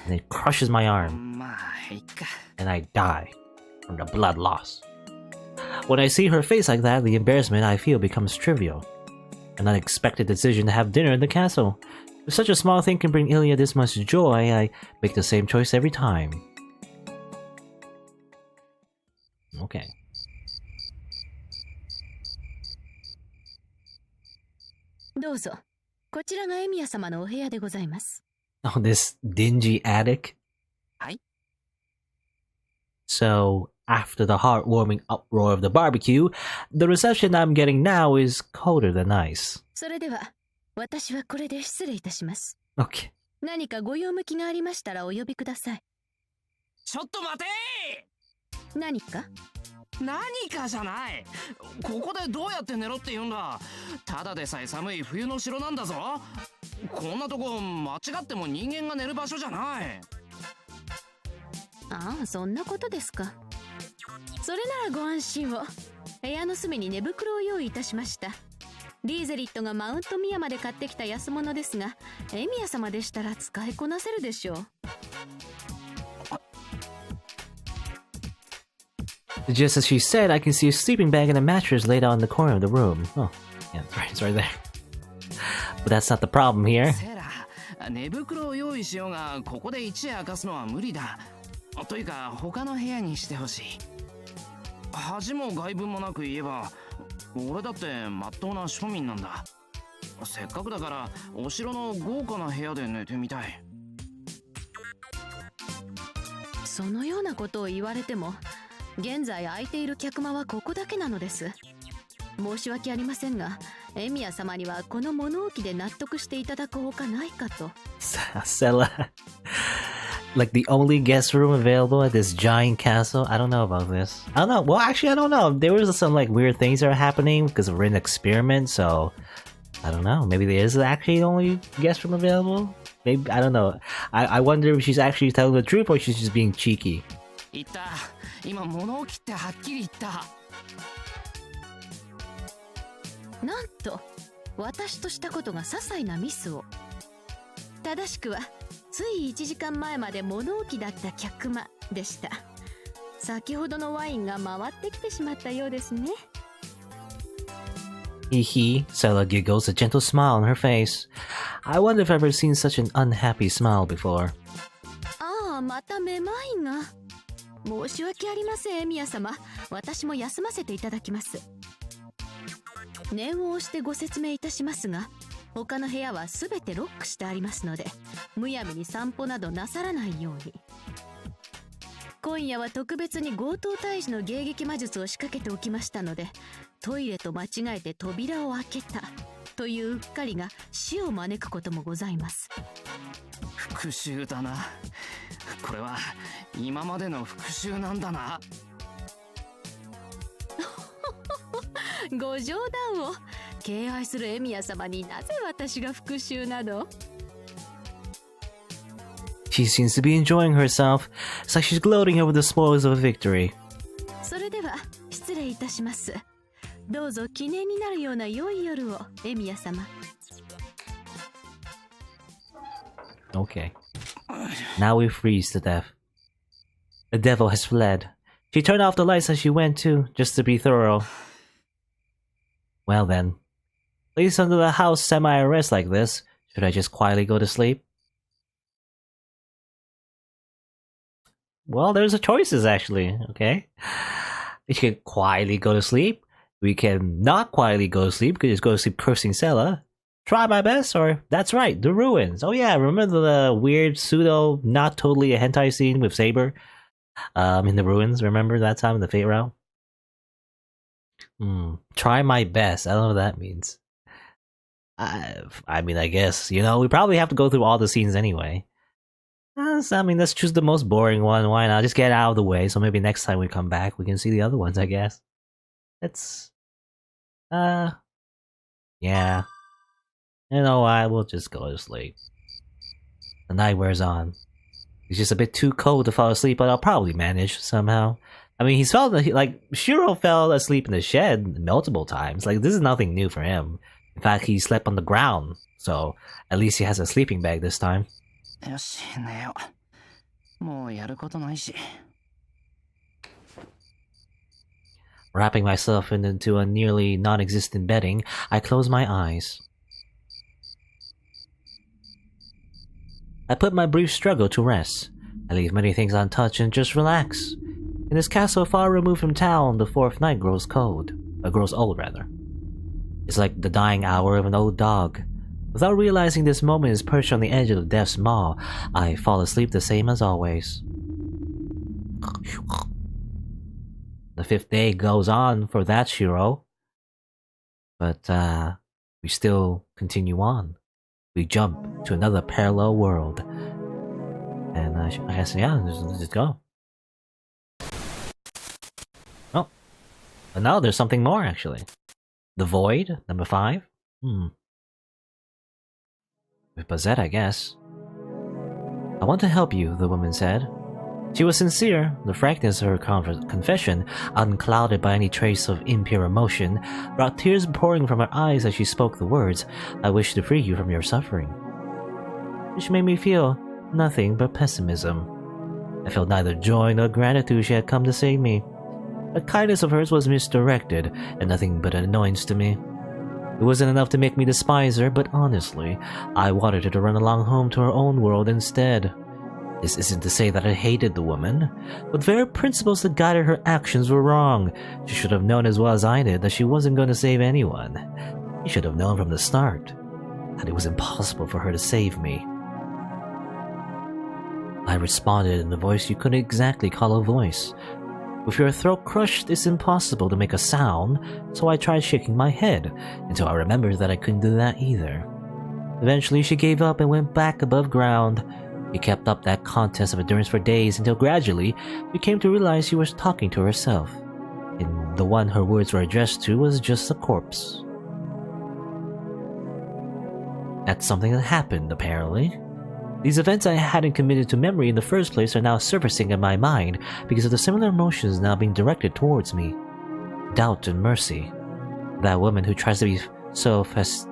and it crushes my arm, まあ、いっか。 and I die from the blood loss. When I see her face like that, the embarrassment I feel becomes trivial. An unexpected decision to have dinner in the castle. If such a small thing can bring Ilya this much joy, I make the same choice every time. Okay. Oh, this dingy attic? So, after the heartwarming uproar of the barbecue, the reception I'm getting now is colder than ice. Okay. 何かご用向きがありましたらお呼びください。ちょっと待てー。何か？何かじゃない。ここでどうやって寝ろって言うんだ。ただでさえ寒い冬の城なんだぞ。こんなとこ間違っても人間が寝る場所じゃない。ああ、そんなことですか。それならご安心を。部屋の隅に寝袋を用意いたしました。リーゼリットがマウントミヤまで買ってきた安物ですが、エミヤ様でしたら使いこなせるでしょう。Just as she said, I can see a sleeping bag and a mattress laid out in the corner of the room. Oh, yeah, it's right there. But that's not the problem here. セラ、寝袋を用意しようが、ここで一夜明かすのは無理だ。というか、他の部屋にしてほしい。恥も外聞もなく言えば、俺だって真っ当な庶民なんだ。せっかくだからお城の豪華な部屋で寝てみたい。そのようなことを言われても、現在空いている客間はここだけなのです。申し訳ありませんが、エミヤ様にはこの物置で納得していただくほかないかと。Sela. Like the only guest room available at this giant castle? I don't know about this. I don't know. Well, actually, I don't know. There was some like weird things that are happening because we're in an experiment, so I don't know. Maybe there is actually the only guest room available? Maybe, I don't know. I wonder if she's actually telling the truth or she's just being cheeky. 言った。今物置ってはっきり言った。なんと、私としたことが些細なミスを。正しくは、つい1時間前まで物置だった客間でした。先ほどのワインが回ってきてしまったようですね。Sela giggles, a gentle smile on her face. I wonder if I've ever seen such an unhappy smile before. ああ、まためまいが。申し訳ありません、エミヤ様。私も休ませていただきます。念を押してご説明いたしますが、他の部屋はすべてロックしてありますので、むやみに散歩などなさらないように。今夜は特別に強盗退治の迎撃魔術を仕掛けておきましたので、トイレと間違えて扉を開けたといううっかりが死を招くこともございます。復讐だな。これは今までの復讐なんだな。ご冗談を。敬愛するエミヤ様になぜ私が復讐など。She seems to be enjoying herself. It's like she's gloating over the spoils of a victory. それでは失礼いたします。どうぞ記念になるような良い夜を、エミヤ様。Okay. Now we freeze to death. The devil has fled. She turned off the lights as she went too, just to be thorough. Well then. Placed under the house semi-arrest like this, should I just quietly go to sleep? Well, there's a choices actually, okay? We can quietly go to sleep. We can not quietly go to sleep, we can just go to sleep cursing Sela. Try my best, or that's right, the ruins. Oh yeah, remember the weird pseudo, not totally a hentai scene with Saber? In the ruins, remember that time in the Fate route? Try my best, I don't know what that means. I mean, I guess, you know, we probably have to go through all the scenes anyway. I mean, let's choose the most boring one, why not? Just get out of the way, so maybe next time we come back, we can see the other ones, I guess. Let's... yeah. You know what, we'll just go to sleep. The night wears on. It's just a bit too cold to fall asleep, but I'll probably manage somehow. I mean, Shirou fell asleep in the shed multiple times. Like, this is nothing new for him. In fact, he slept on the ground, so at least he has a sleeping bag this time. よし、寝よう。もうやることないし。Wrapping myself into a nearly non-existent bedding, I close my eyes. I put my brief struggle to rest. I leave many things untouched and just relax. In this castle far removed from town, the fourth night grows cold. Grows old, rather. It's like the dying hour of an old dog. Without realizing this moment is perched on the edge of death's maw, I fall asleep the same as always. The fifth day goes on for that Shirou. But, we still continue on. We jump to another parallel world. And, I guess, yeah, let's just go. Oh. But now there's something more, actually. The Void, number 5. With Bazett, I guess. I want to help you, the woman said. She was sincere, the frankness of her confession, unclouded by any trace of impure emotion, brought tears pouring from her eyes as she spoke the words, "I wish to free you from your suffering." Which made me feel nothing but pessimism. I felt neither joy nor gratitude she had come to save me. The kindness of hers was misdirected, and nothing but an annoyance to me. It wasn't enough to make me despise her, but honestly, I wanted her to run along home to her own world instead. This isn't to say that I hated the woman, but the very principles that guided her actions were wrong. She should have known as well as I did that she wasn't going to save anyone. She should have known from the start that it was impossible for her to save me. I responded in a voice you couldn't exactly call a voice. With your throat crushed, it's impossible to make a sound, so I tried shaking my head, until I remembered that I couldn't do that either. Eventually, she gave up and went back above ground. She kept up that contest of endurance for days until gradually we came to realize she was talking to herself, and the one her words were addressed to was just a corpse. That's something that happened, apparently. These events I hadn't committed to memory in the first place are now surfacing in my mind because of the similar emotions now being directed towards me. Doubt and mercy. That woman who tries to be so fastidious.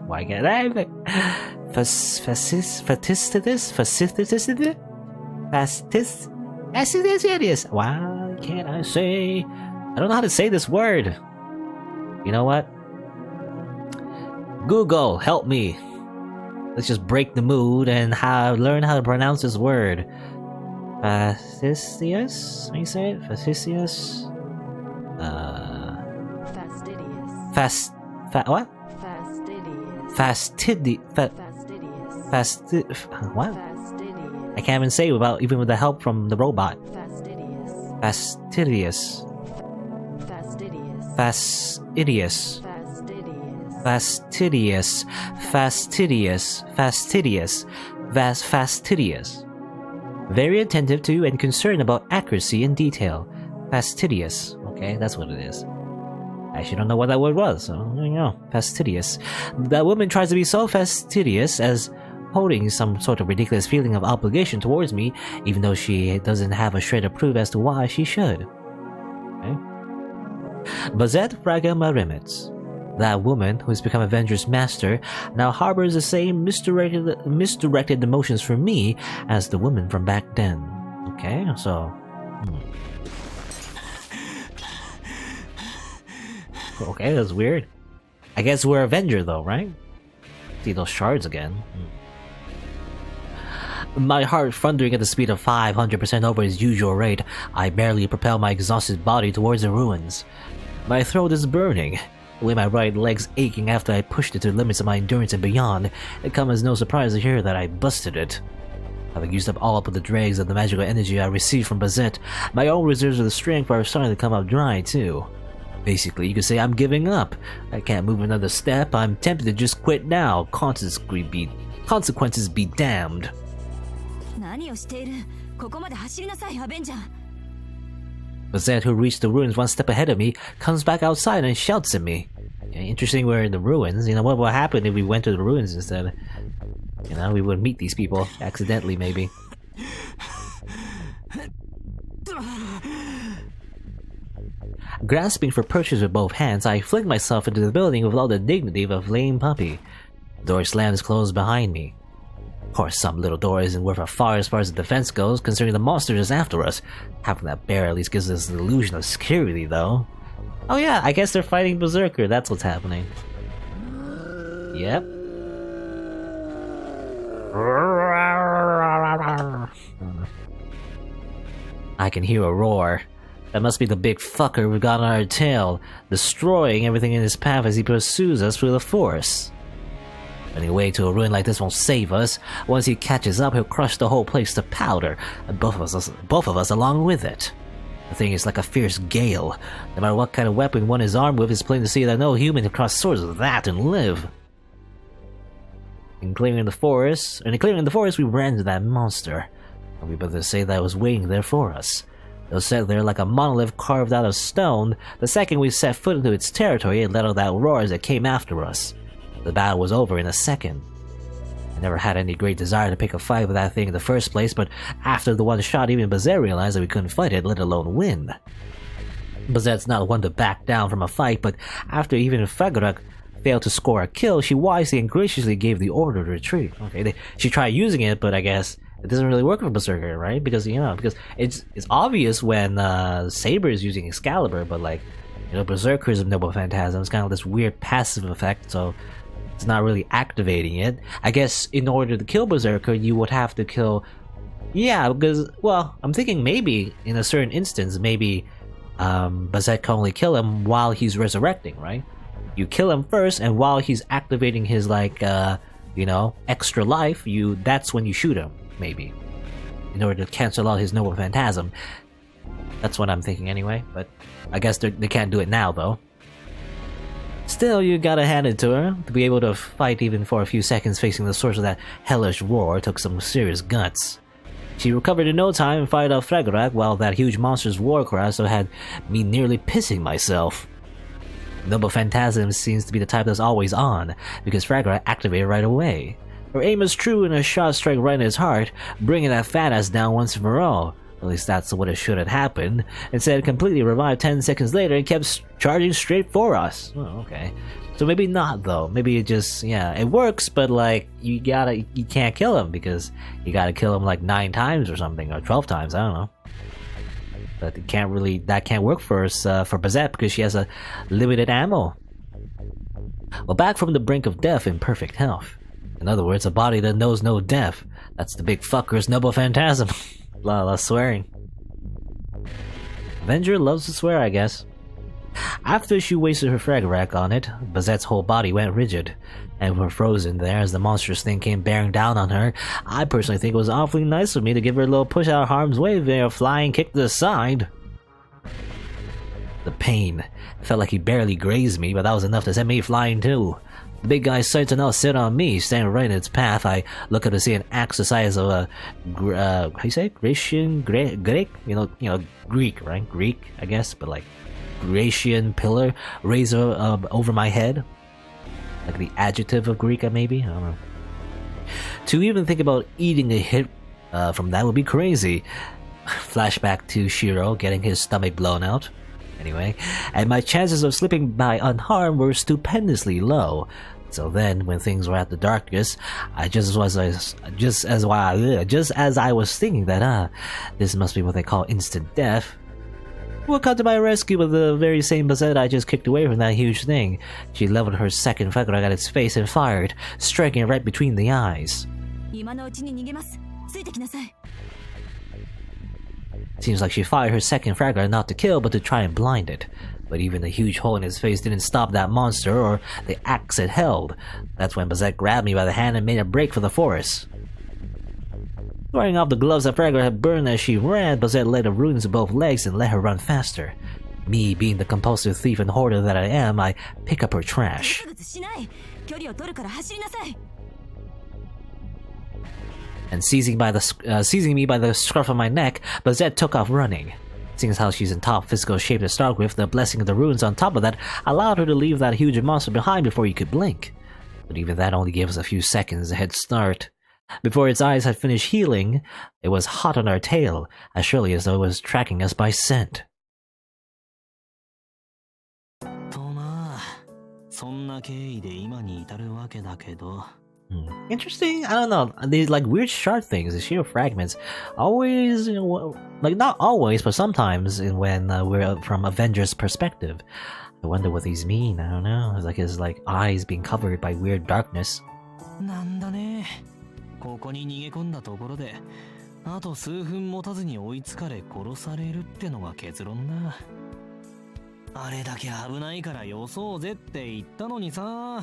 Why can't I? Fastidious. Why can't I say? I don't know how to say this word. You know what? Google, help me. Let's just break the mood and learn how to pronounce this word. Fastidious? How you say it? Fastidious? Fastidious. What? Fastidious. What? Fastidious. I can't even say it even with the help from the robot. Fastidious. Fastidious. Fastidious. Fastidious. Very attentive to and concerned about accuracy and detail. Fastidious. Okay, that's what it is. I actually don't know what that word was, so there you go. Fastidious. That woman tries to be so fastidious as holding some sort of ridiculous feeling of obligation towards me, even though she doesn't have a shred of proof as to why she should. Okay. Bazett Fraga McRemitz. That woman, who has become Avenger's master, now harbors the same misdirected emotions for me as the woman from back then. Okay, so... Okay, that's weird. I guess we're Avenger though, right? See those shards again. My heart thundering at the speed of 500% over its usual rate, I barely propel my exhausted body towards the ruins. My throat is burning, the way my right leg's aching after I pushed it to the limits of my endurance and beyond. It comes as no surprise to hear that I busted it. Having used up all of the dregs of the magical energy I received from Bazett, my own reserves of the strength are starting to come up dry too. Basically, you could say I'm giving up. I can't move another step. I'm tempted to just quit now. Consequences be damned. Bazett, who reached the ruins one step ahead of me, comes back outside and shouts at me. Interesting, we're in the ruins. You know, what would happen if we went to the ruins instead? You know, we would meet these people. Accidentally, maybe. Grasping for purchase with both hands, I fling myself into the building with all the dignity of a lame puppy. The door slams closed behind me. Of course, some little door isn't worth a far as far as the defense goes, considering the monster is after us. Having that bear at least gives us an illusion of security, though. Oh yeah, I guess they're fighting Berserker, that's what's happening. Yep. I can hear a roar. That must be the big fucker we've got on our tail, destroying everything in his path as he pursues us through the forest. Running away to a ruin like this won't save us. Once he catches up, he'll crush the whole place to powder, and both of us along with it. The thing is like a fierce gale. No matter what kind of weapon one is armed with, it's plain to see that no human can cross swords with that and live. In clearing the forest, we ran into that monster. And we better say that it was waiting there for us. It was set there like a monolith carved out of stone. The second we set foot into its territory, it let out that roar as it came after us. The battle was over in a second. I never had any great desire to pick a fight with that thing in the first place, but after the one shot, even Bazett realized that we couldn't fight it, let alone win. Bazett's not one to back down from a fight, but after even Fraga failed to score a kill, she wisely and graciously gave the order to retreat. Okay, she tried using it, but I guess it doesn't really work for Berserker, right? Because it's obvious when Saber is using Excalibur, but like, Berserker's of Noble Phantasm is kind of this weird passive effect, so it's not really activating it. I guess in order to kill Berserker, you would have to kill... Yeah, because, well, I'm thinking maybe in a certain instance, maybe Bazett can only kill him while he's resurrecting, right? You kill him first, and while he's activating his, like, extra life, that's when you shoot him, maybe. In order to cancel out his Noble Phantasm. That's what I'm thinking anyway, but I guess they can't do it now, though. Still, you gotta hand it to her. To be able to fight even for a few seconds facing the source of that hellish roar took some serious guts. She recovered in no time and fired off Fraga while that huge monster's war cry so had me nearly pissing myself. Noble Phantasm seems to be the type that's always on, because Fraga activated right away. Her aim is true and her shot struck right in his heart, bringing that fat ass down once and for all. At least that's what it should have happened. Instead, it completely revived 10 seconds later and kept charging straight for us. Oh, okay. So maybe not, though. Maybe it just, it works, but like, you can't kill him because you gotta kill him like 9 times or something, or 12 times, I don't know. But that can't work for us, for Bazett because she has a limited ammo. Well, back from the brink of death in perfect health. In other words, a body that knows no death. That's the big fucker's Noble Phantasm. Lot of swearing. Avenger loves to swear, I guess. After she wasted her Fraga on it, Bazett's whole body went rigid, and were frozen there as the monstrous thing came bearing down on her. I personally think it was awfully nice of me to give her a little push out of harm's way via a flying kick to the side. The pain. It felt like he barely grazed me, but that was enough to send me flying too. The big guy's sights are now set on me, standing right in its path. I look up to see an axe the size of a, how do you say it? Greek? Greek, right? Greek, I guess, but like, Grecian pillar raised over my head. Like the adjective of Greek, maybe? I don't know. To even think about eating a hit from that would be crazy. Flashback to Shirou getting his stomach blown out. Anyway, and my chances of slipping by unharmed were stupendously low. So then, when things were at the darkest, just as I was thinking that, this must be what they call instant death, will come to my rescue with the very same Bazett I just kicked away from that huge thing. She leveled her second Fraga at its face and fired, striking it right between the eyes. Seems like she fired her second Fraga not to kill, but to try and blind it. But even the huge hole in his face didn't stop that monster or the axe it held. That's when Bazett grabbed me by the hand and made a break for the forest. Throwing off the gloves that Fraga had burned as she ran, Bazett led the runes to both legs and let her run faster. Me, being the compulsive thief and hoarder that I am, I pick up her trash. And seizing me by the scruff of my neck, Bazett took off running. Seeing as how she's in top physical shape to start with, the blessing of the runes on top of that allowed her to leave that huge monster behind before you could blink. But even that only gave us a few seconds a head start. Before its eyes had finished healing, it was hot on our tail, as surely as though it was tracking us by scent. とまあ、そんな経緯で今に至るわけだけど。Interesting. I don't know. These like weird shard things, the Shirou fragments, always, like not always, but sometimes when we're from Avengers' perspective. I wonder what these mean. I don't know. It's like his eyes being covered by weird darkness. なんだね。ここに逃げ込んだところで、あと数分持たずに追いつかれ殺されるってのが結論だ。あれだけ危ないからよそうぜって言ったのにさ。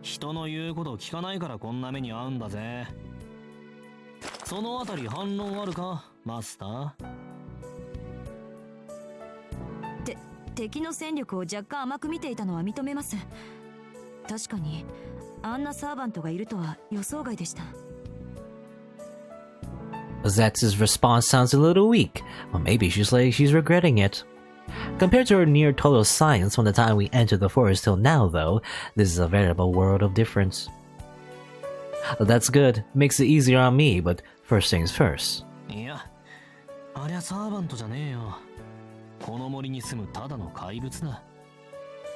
人の言うこと聞かないからこんな目に遭うんだぜ。そのあたり反論あるか、マスター？敵の戦力を若干甘く見ていたのは認めます。確かにあんなサーバントがいるとは予想外でした。Bazett's response sounds a little weak. Well, maybe she's regretting it. Compared to her near total silence from the time we entered the forest till now, though, this is a veritable world of difference. That's good. Makes it easier on me, but first things first. いや、ありゃサーバントじゃねえよ。この森に住むただの怪物だ。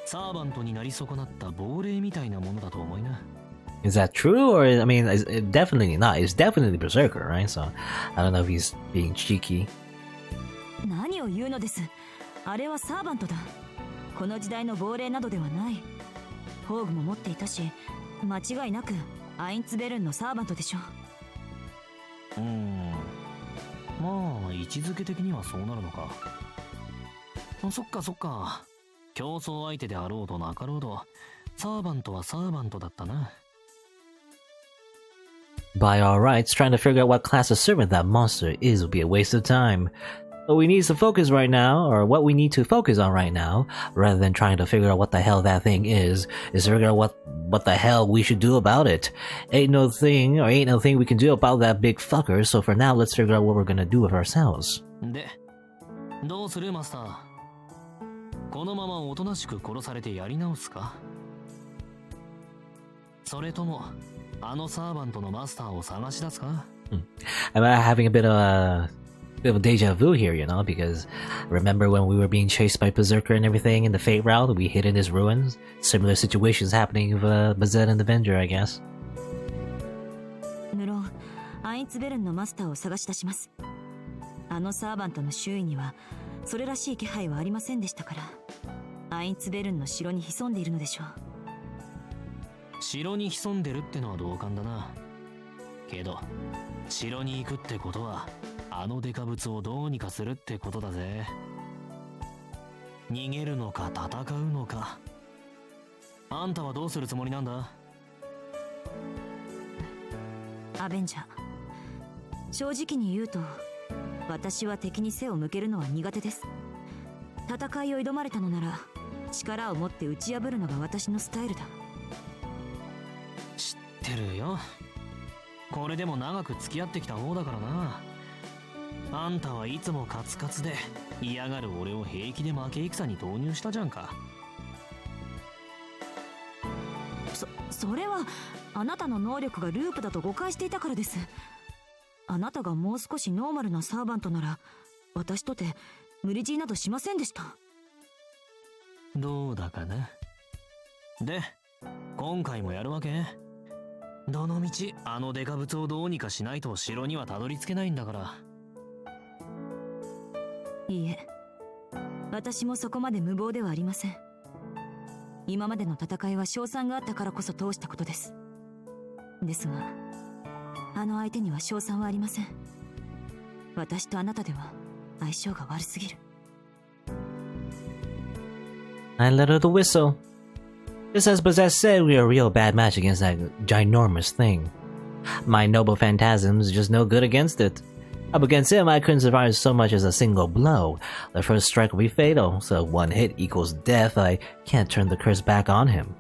サーバントになり損なった亡霊みたいなものだと思いな。Is that true? Or, I mean, definitely not. It's definitely Berserker, right? So, I don't know if he's being cheeky. 何を言うのです。あれはサーバントだ。この時代の亡霊などではない。宝具も持っていたし、間違いなくアインツベルンのサーバントでしょう。まあ位置づけ的にはそうなるのか。そっかそっか。競争相手であろうとなかろうと、サーバントはサーバントだったな。By all rights, trying to figure out what class of servant that monster is would be a waste of time. What we need to focus right now, or what we need to focus on right now, rather than trying to figure out what the hell that thing is figure out what the hell we should do about it. Ain't no thing we can do about that big fucker, so for now let's figure out what we're gonna do with ourselves. で、どうするマスター？このままおとなしく殺されてやり直すか？それとも、あのサーバントのマスターを探し出すか？I'm having a bit of a deja vu here, because remember when we were being chased by Berserker and everything in the Fate route, we hid in his ruins? Similar situations happening with Bazett and the Avenger, I guess. 無論、アインツベルンのマスターを探し出します。あのサーバントの周囲にはそれらしい気配はありませんでしたから、アインツベルンの城に潜んでいるのでしょう。城に潜んでるってのは同感だな。けど、城に行くってことは、あのデカブツをどうにかするってことだぜ。逃げるのか戦うのか。あんたはどうするつもりなんだ？アベンジャー。正直に言うと、私は敵に背を向けるのは苦手です。戦いを挑まれたのなら、力を持って打ち破るのが私のスタイルだ。知ってるよ。これでも長く付き合ってきた方だからな。あんたはいつもカツカツで嫌がる俺を平気で負け戦に投入したじゃんか。それはあなたの能力がループだと誤解していたからです。あなたがもう少しノーマルなサーバントなら、私とて無理強いなどしませんでした。どうだかな。で、今回もやるわけ？どのみちあのデカブツをどうにかしないと城にはたどり着けないんだから。いいえ、私もそこまで無謀ではありません。今までの戦いは勝算があったからこそ通したことです。ですが、あの相手には勝算はありません。私とあなたでは相性が悪すぎる。I let out the whistle. Just as Bazett said, we are a real bad match against that ginormous thing. My noble phantasm's just no good against it. Up against him, I couldn't survive so much as a single blow. The first strike will be fatal, so one hit equals death. I can't turn the curse back on him.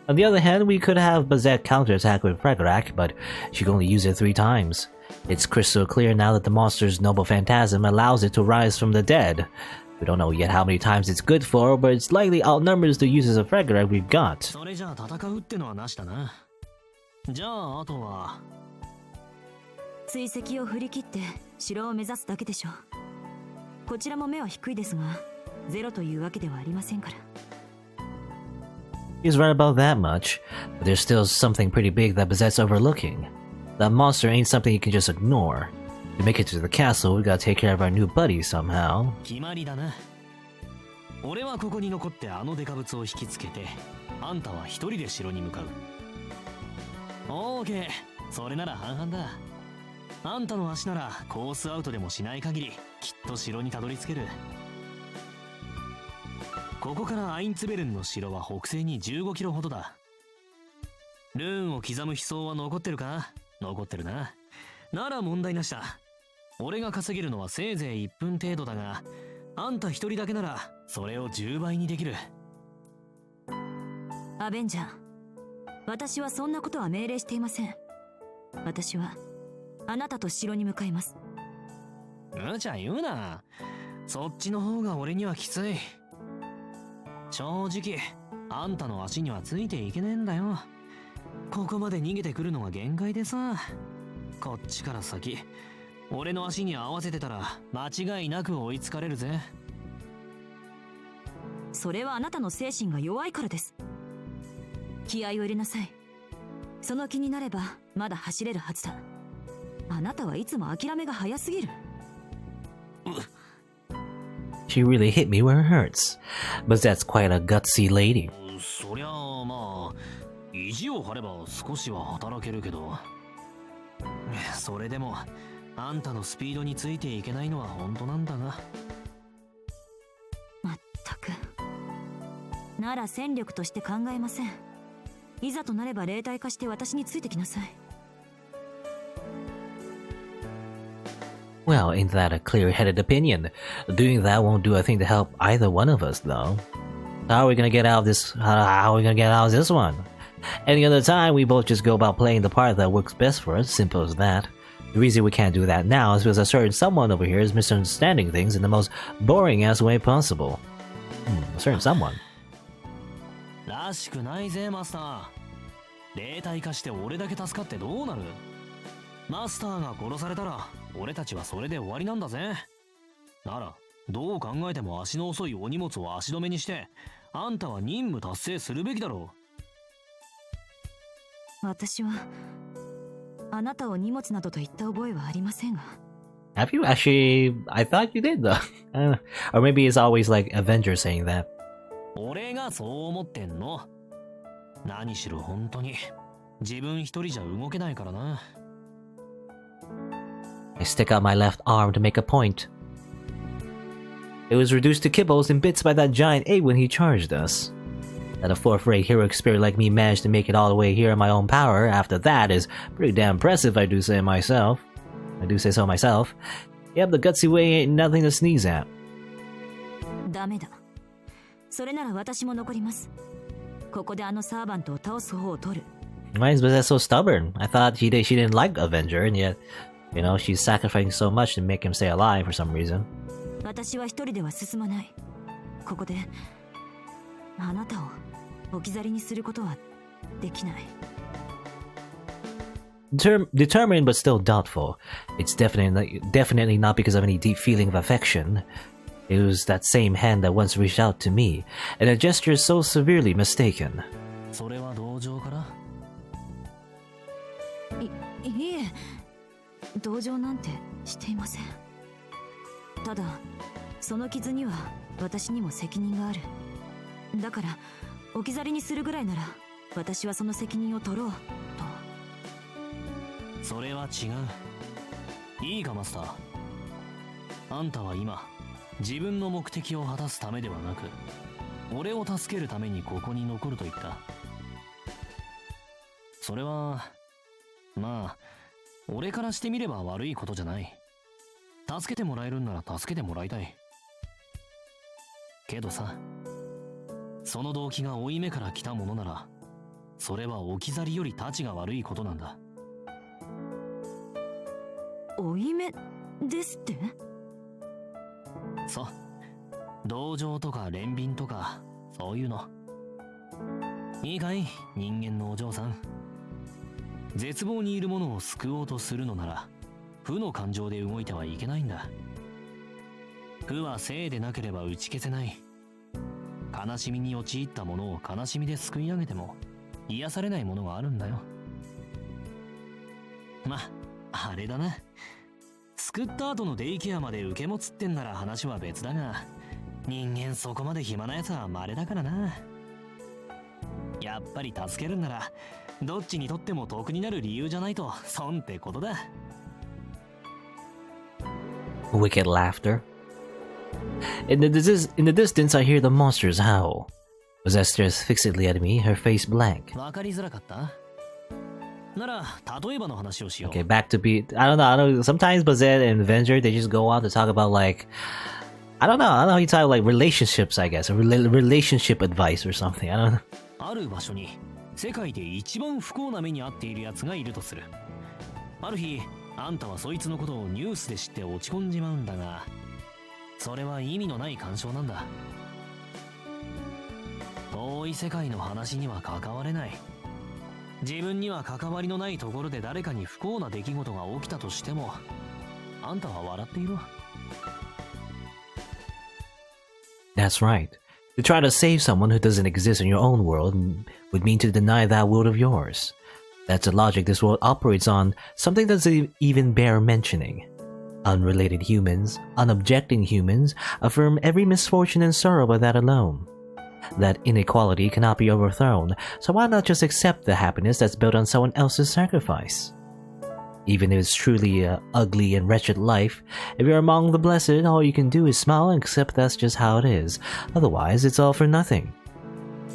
On the other hand, we could have Bazett counterattack with Fraga, but she can only use it 3 times. It's crystal clear now that the monster's noble phantasm allows it to rise from the dead. We don't know yet how many times it's good for, but it's likely outnumbers the uses of Fraga we've got. それじゃあ戦うってのはなしだな。じゃああとは追跡を振り切って城を目指すだけでしょう。こちらも目は低いですが、ゼロというわけではありませんから。He's right about that much, but there's still something pretty big that Bazett's overlooking. That monster ain't something you can just ignore. To make it to the castle, we gotta take care of our new buddy somehow. 決まりだな。俺はここに残ってあのデカブツを引きつけて、あんたは一人で城に向かう。オーケー、それなら半々だ。あんたの足ならコースアウトでもしない限りきっと城にたどり着ける。ここからアインツベルンの城は北西に15キロほどだ。ルーンを刻む悲壮は残ってるか？残ってるな。なら問題なしだ。俺が稼げるのはせいぜい1分程度だが、あんた一人だけならそれを10倍にできる。アベンジャー、私はそんなことは命令していません。私はあなたと城に向かいます。無茶言うな。そっちの方が俺にはきつい。正直あんたの足にはついていけねえんだよ。ここまで逃げてくるのが限界でさ。こっちから先俺の足に合わせてたら間違いなく追いつかれるぜ。それはあなたの精神が弱いからです。気合を入れなさい。その気になればまだ走れるはずだ。あなたはいつも諦めが早すぎる。She really hit me where it hurts. But that's quite a gutsy lady. そりゃあまあ意地を張れば少しは働けるけど、それでもあんたのスピードについていけないのは本当なんだが。まったく。なら戦力として考えません。いざとなれば霊体化して私についてきなさい。Well, ain't that a clear-headed opinion? Doing that won't do a thing to help either one of us, though. How are we gonna get out of this? How are we gonna get out of this one? Any other time, we both just go about playing the part that works best for us. Simple as that. The reason we can't do that now is because a certain someone over here is misunderstanding things in the most boring-ass way possible. A certain someone. らしくないぜマスター。霊体化して俺だけ助かってどうなる？マスターが殺されたら俺たちはそれで終わりなんだぜ。ならどう考えても足の遅いお荷物を足止めにしてあんたは任務達成するべきだろう。私はあなたを荷物などと言った覚えはありませんが。Have you actually? I thought you did though. Or maybe it's always like Avenger saying that. 俺がそう思ってんの。何しろ本当に自分一人じゃ動けないからな。I stick out my left arm to make a point. It was reduced to kibbles and bits by that giant ape when he charged us. That a fourth-rate heroic spirit like me managed to make it all the way here on my own power after that is pretty damn impressive, I do say myself. I do say so myself. Yep, the gutsy way ain't nothing to sneeze at. ダメだ。それなら私も残ります。ここであのサーバントを倒す方を取る。Why is Bazett so stubborn? I thought she didn't like Avenger, and yet, you know, she's sacrificing so much to make him stay alive for some reason. 私は一人では進まない。ここであなたを置き去りにすることはできない。Determined but still doubtful. It's definitely not because of any deep feeling of affection. It was that same hand that once reached out to me, and a gesture so severely mistaken. それは同情から？いえ、同情なんてしていません。ただ、その傷には私にも責任がある。だから、置き去りにするぐらいなら、私はその責任を取ろうと。それは違う。いいかマスター。あんたは今自分の目的を果たすためではなく俺を助けるためにここに残ると言った。それはまあ俺からしてみれば悪いことじゃない。助けてもらえるんなら助けてもらいたいけどさ、その動機が負い目から来たものならそれは置き去りよりたちが悪いことなんだ。負い目ですって？そう、同情とか憐憫とかそういうの。いいかい人間のお嬢さん。絶望にいるものを救おうとするのなら負の感情で動いてはいけないんだ。負は正でなければ打ち消せない。悲しみに陥ったものを悲しみですくい上げても癒されないものがあるんだよ。あれだな。救った後のデイケアまで受け持つってんなら話は別だが、人間そこまで暇なやつは稀だからな。やっぱり助けるんならどっちにとっても得になる理由じゃないと損ってことだ。Wicked laughter. In the distance, I hear the monsters howl. Bazett stares fixedly at me, her face blank. わかりづらかった？なら例えばの話をしよう。 Okay, back to beat. I don't know. Sometimes Bazett and Avenger, they just go on to talk about like, I don't know how you talk, like relationships, I guess, or relationship advice or something. I don't know. ある場所に世界で一番不幸な目に遭っているやつがいるとする。ある日、あんたはそいつのことをニュースで知って落ち込んじまうんだが、それは意味のない干渉なんだ。遠い世界の話には関われない。自分には関わりのないところで誰かに不幸な出来事が起きたとしても、あんたは笑っている。 That's right. To try to save someone who doesn't exist in your own world would mean to deny that world of yours. That's the logic this world operates on, something that doesn't even bear mentioning. Unrelated humans, unobjecting humans, affirm every misfortune and sorrow by that alone. That inequality cannot be overthrown, so why not just accept the happiness that's built on someone else's sacrifice? Even if it's truly an ugly and wretched life, if you're among the blessed, all you can do is smile and accept that's just how it is. Otherwise, it's all for nothing.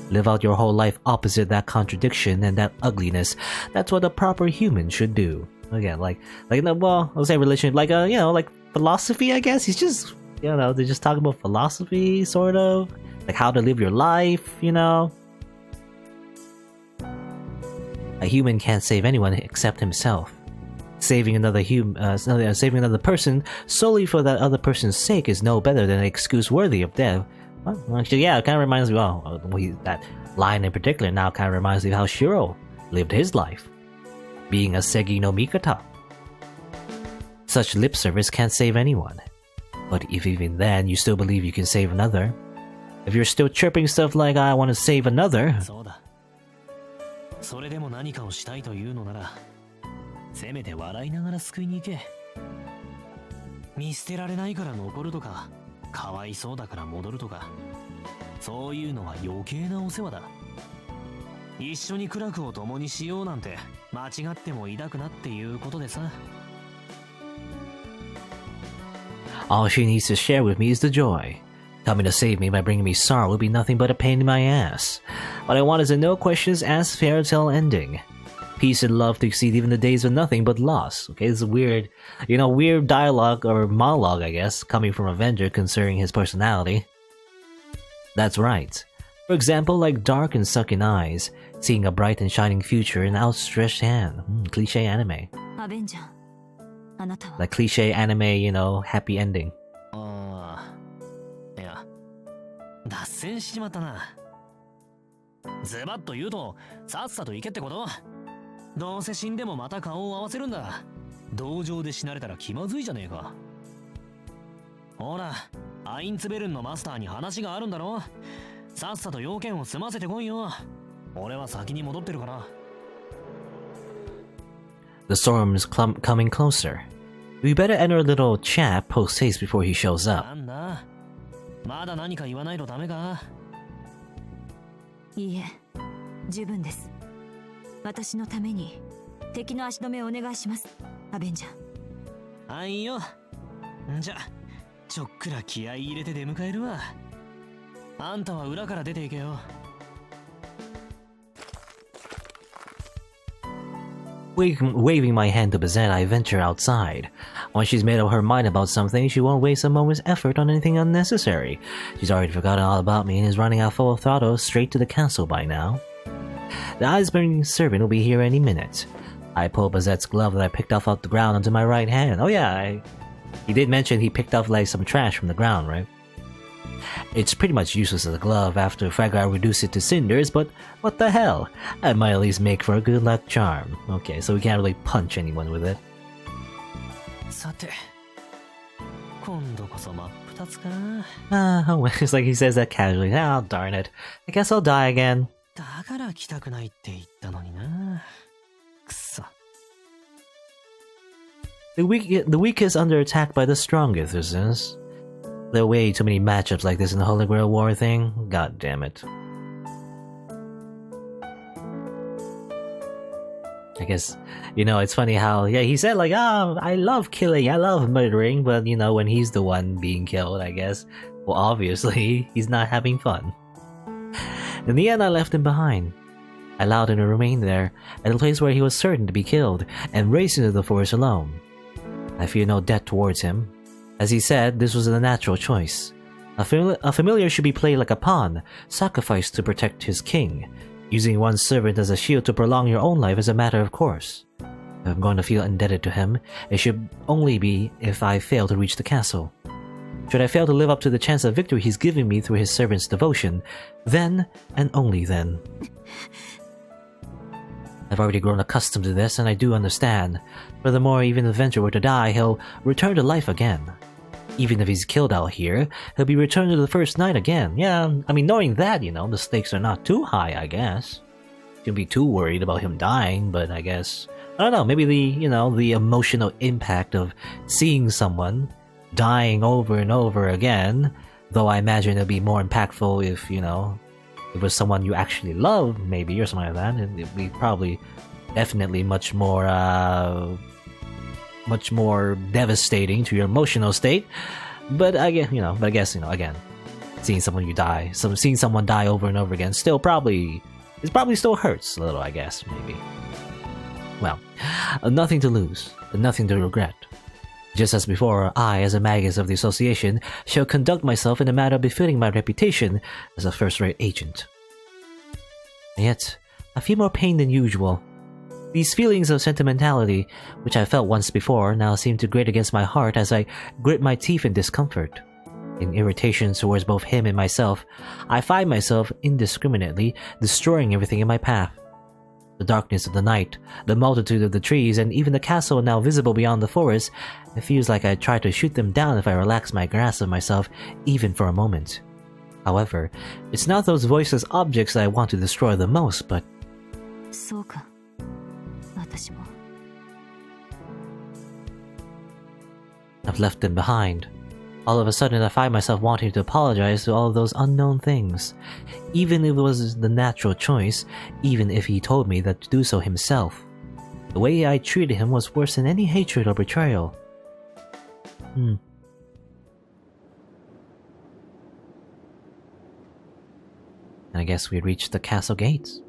Live out your whole life opposite that contradiction and that ugliness. That's what a proper human should do. Again, well, I'll say relationship, like philosophy, I guess. He's just, they're just talking about philosophy, sort of. Like how to live your life, A human can't save anyone except himself. Saving another person solely for that other person's sake is no better than an excuse worthy of death. Well, actually, yeah, it kind of reminds me, that line in particular now kind of reminds me of how Shirou lived his life, being a Segi no Mikata. Such lip service can't save anyone. But if even then you still believe you can save another, if you're still chirping stuff like, I want to save another... そうだ。それでも何かをしたいというのなら、せめて笑いながら救いに行け。見捨てられないから残るとか、かわいそうだから戻るとか、そういうのは余計なお世話だ。一緒に苦楽を共にしようなんて間違っても抱くなっていうことでさ。All she needs to share with me is the joy. Coming to save me by bringing me sorrow would be nothing but a pain in my ass. What I want is a no questions asked fairy tale ending. Peace and love to exceed even the days of nothing but loss. Okay, this is weird, weird dialogue or monologue, I guess, coming from Avenger concerning his personality. That's right. For example, like dark and sunken eyes, seeing a bright and shining future in an outstretched hand. Cliche anime. Avenger, Like cliche anime, happy ending. いや、脱線しちまったな。ズバッと言うと、さっさと行けってこと？どうせ死んでもまた顔を合わせるんだ。同情で死なれたら気まずいじゃねえか。ほら、アインツベルンのマスターに話があるんだろ。さっさと要件を済ませてこいよ。俺は先に戻ってるから。The storm is coming closer. We better enter a little chat post-haste before he shows up. なんだ？まだ何か言わないとダメか？いいえ、十分です。私のために敵の足止めをお願いします、アベンジャー。はいよ。じゃ、ちょっくら気合い入れて出迎えるわ。あんたは裏から出ていけよ。Waving my hand to Bazett, I venture outside. Once she's made up her mind about something, she won't waste a moment's effort on anything unnecessary. She's already forgotten all about me and is running out full throttle straight to the castle by now. The ice-burning servant will be here any minute. I pull Bazett's glove that I picked off the ground onto my right hand. Oh yeah, he did mention he picked up like some trash from the ground, right? It's pretty much useless as a glove after Fraga reduced it to cinders, but what the hell? I might at least make for a good luck charm. Okay, so we can't really punch anyone with it. さて、今度こそ真っ2つか。 It's like he says that casually. Oh, darn it. I guess I'll die again. だから来たくないって言ったのにな。くそ。 The weak is under attack by the strongest, isn't it? There are way too many matchups like this in the Holy Grail War thing. God damn it. I guess, it's funny how, he said like, I love killing, I love murdering, but when he's the one being killed, I guess, well, obviously, he's not having fun. In the end, I left him behind. I allowed him to remain there, at a place where he was certain to be killed, and raced into the forest alone. I feel no debt towards him. As he said, this was a natural choice. A familiar should be played like a pawn, sacrificed to protect his king. Using one's servant as a shield to prolong your own life is a matter of course. If I'm going to feel indebted to him, it should only be if I fail to reach the castle. Should I fail to live up to the chance of victory he's given me through his servant's devotion, then and only then. I've already grown accustomed to this, and I do understand. Furthermore, even if the Venture were to die, he'll return to life again. Even if he's killed out here, he'll be returned to the first night again. Yeah, I mean, knowing that, the stakes are not too high, I guess. Shouldn't be too worried about him dying, but I guess... I don't know, maybe the emotional impact of seeing someone dying over and over again, though I imagine it'd be more impactful if, it was someone you actually love, maybe, or something like that. It'd be probably definitely much more devastating to your emotional state. But I guess, again, seeing someone seeing someone die over and over again still probably still hurts a little, I guess, maybe. Well, nothing to lose, and nothing to regret. Just as before, I, as a magus of the association, shall conduct myself in a manner befitting my reputation as a first-rate agent. And yet, I feel more pain than usual. These feelings of sentimentality, which I felt once before, now seem to grate against my heart as I grit my teeth in discomfort. In irritation towards both him and myself, I find myself indiscriminately destroying everything in my path. The darkness of the night, the multitude of the trees, and even the castle now visible beyond the forest, it feels like I'd try to shoot them down if I relax my grasp of myself even for a moment. However, it's not those voiceless objects that I want to destroy the most, but... そうか。私も。 I've left them behind. All of a sudden, I find myself wanting to apologize to all of those unknown things. Even if it was the natural choice, even if he told me that to do so himself. The way I treated him was worse than any hatred or betrayal. And I guess we reached the castle gates.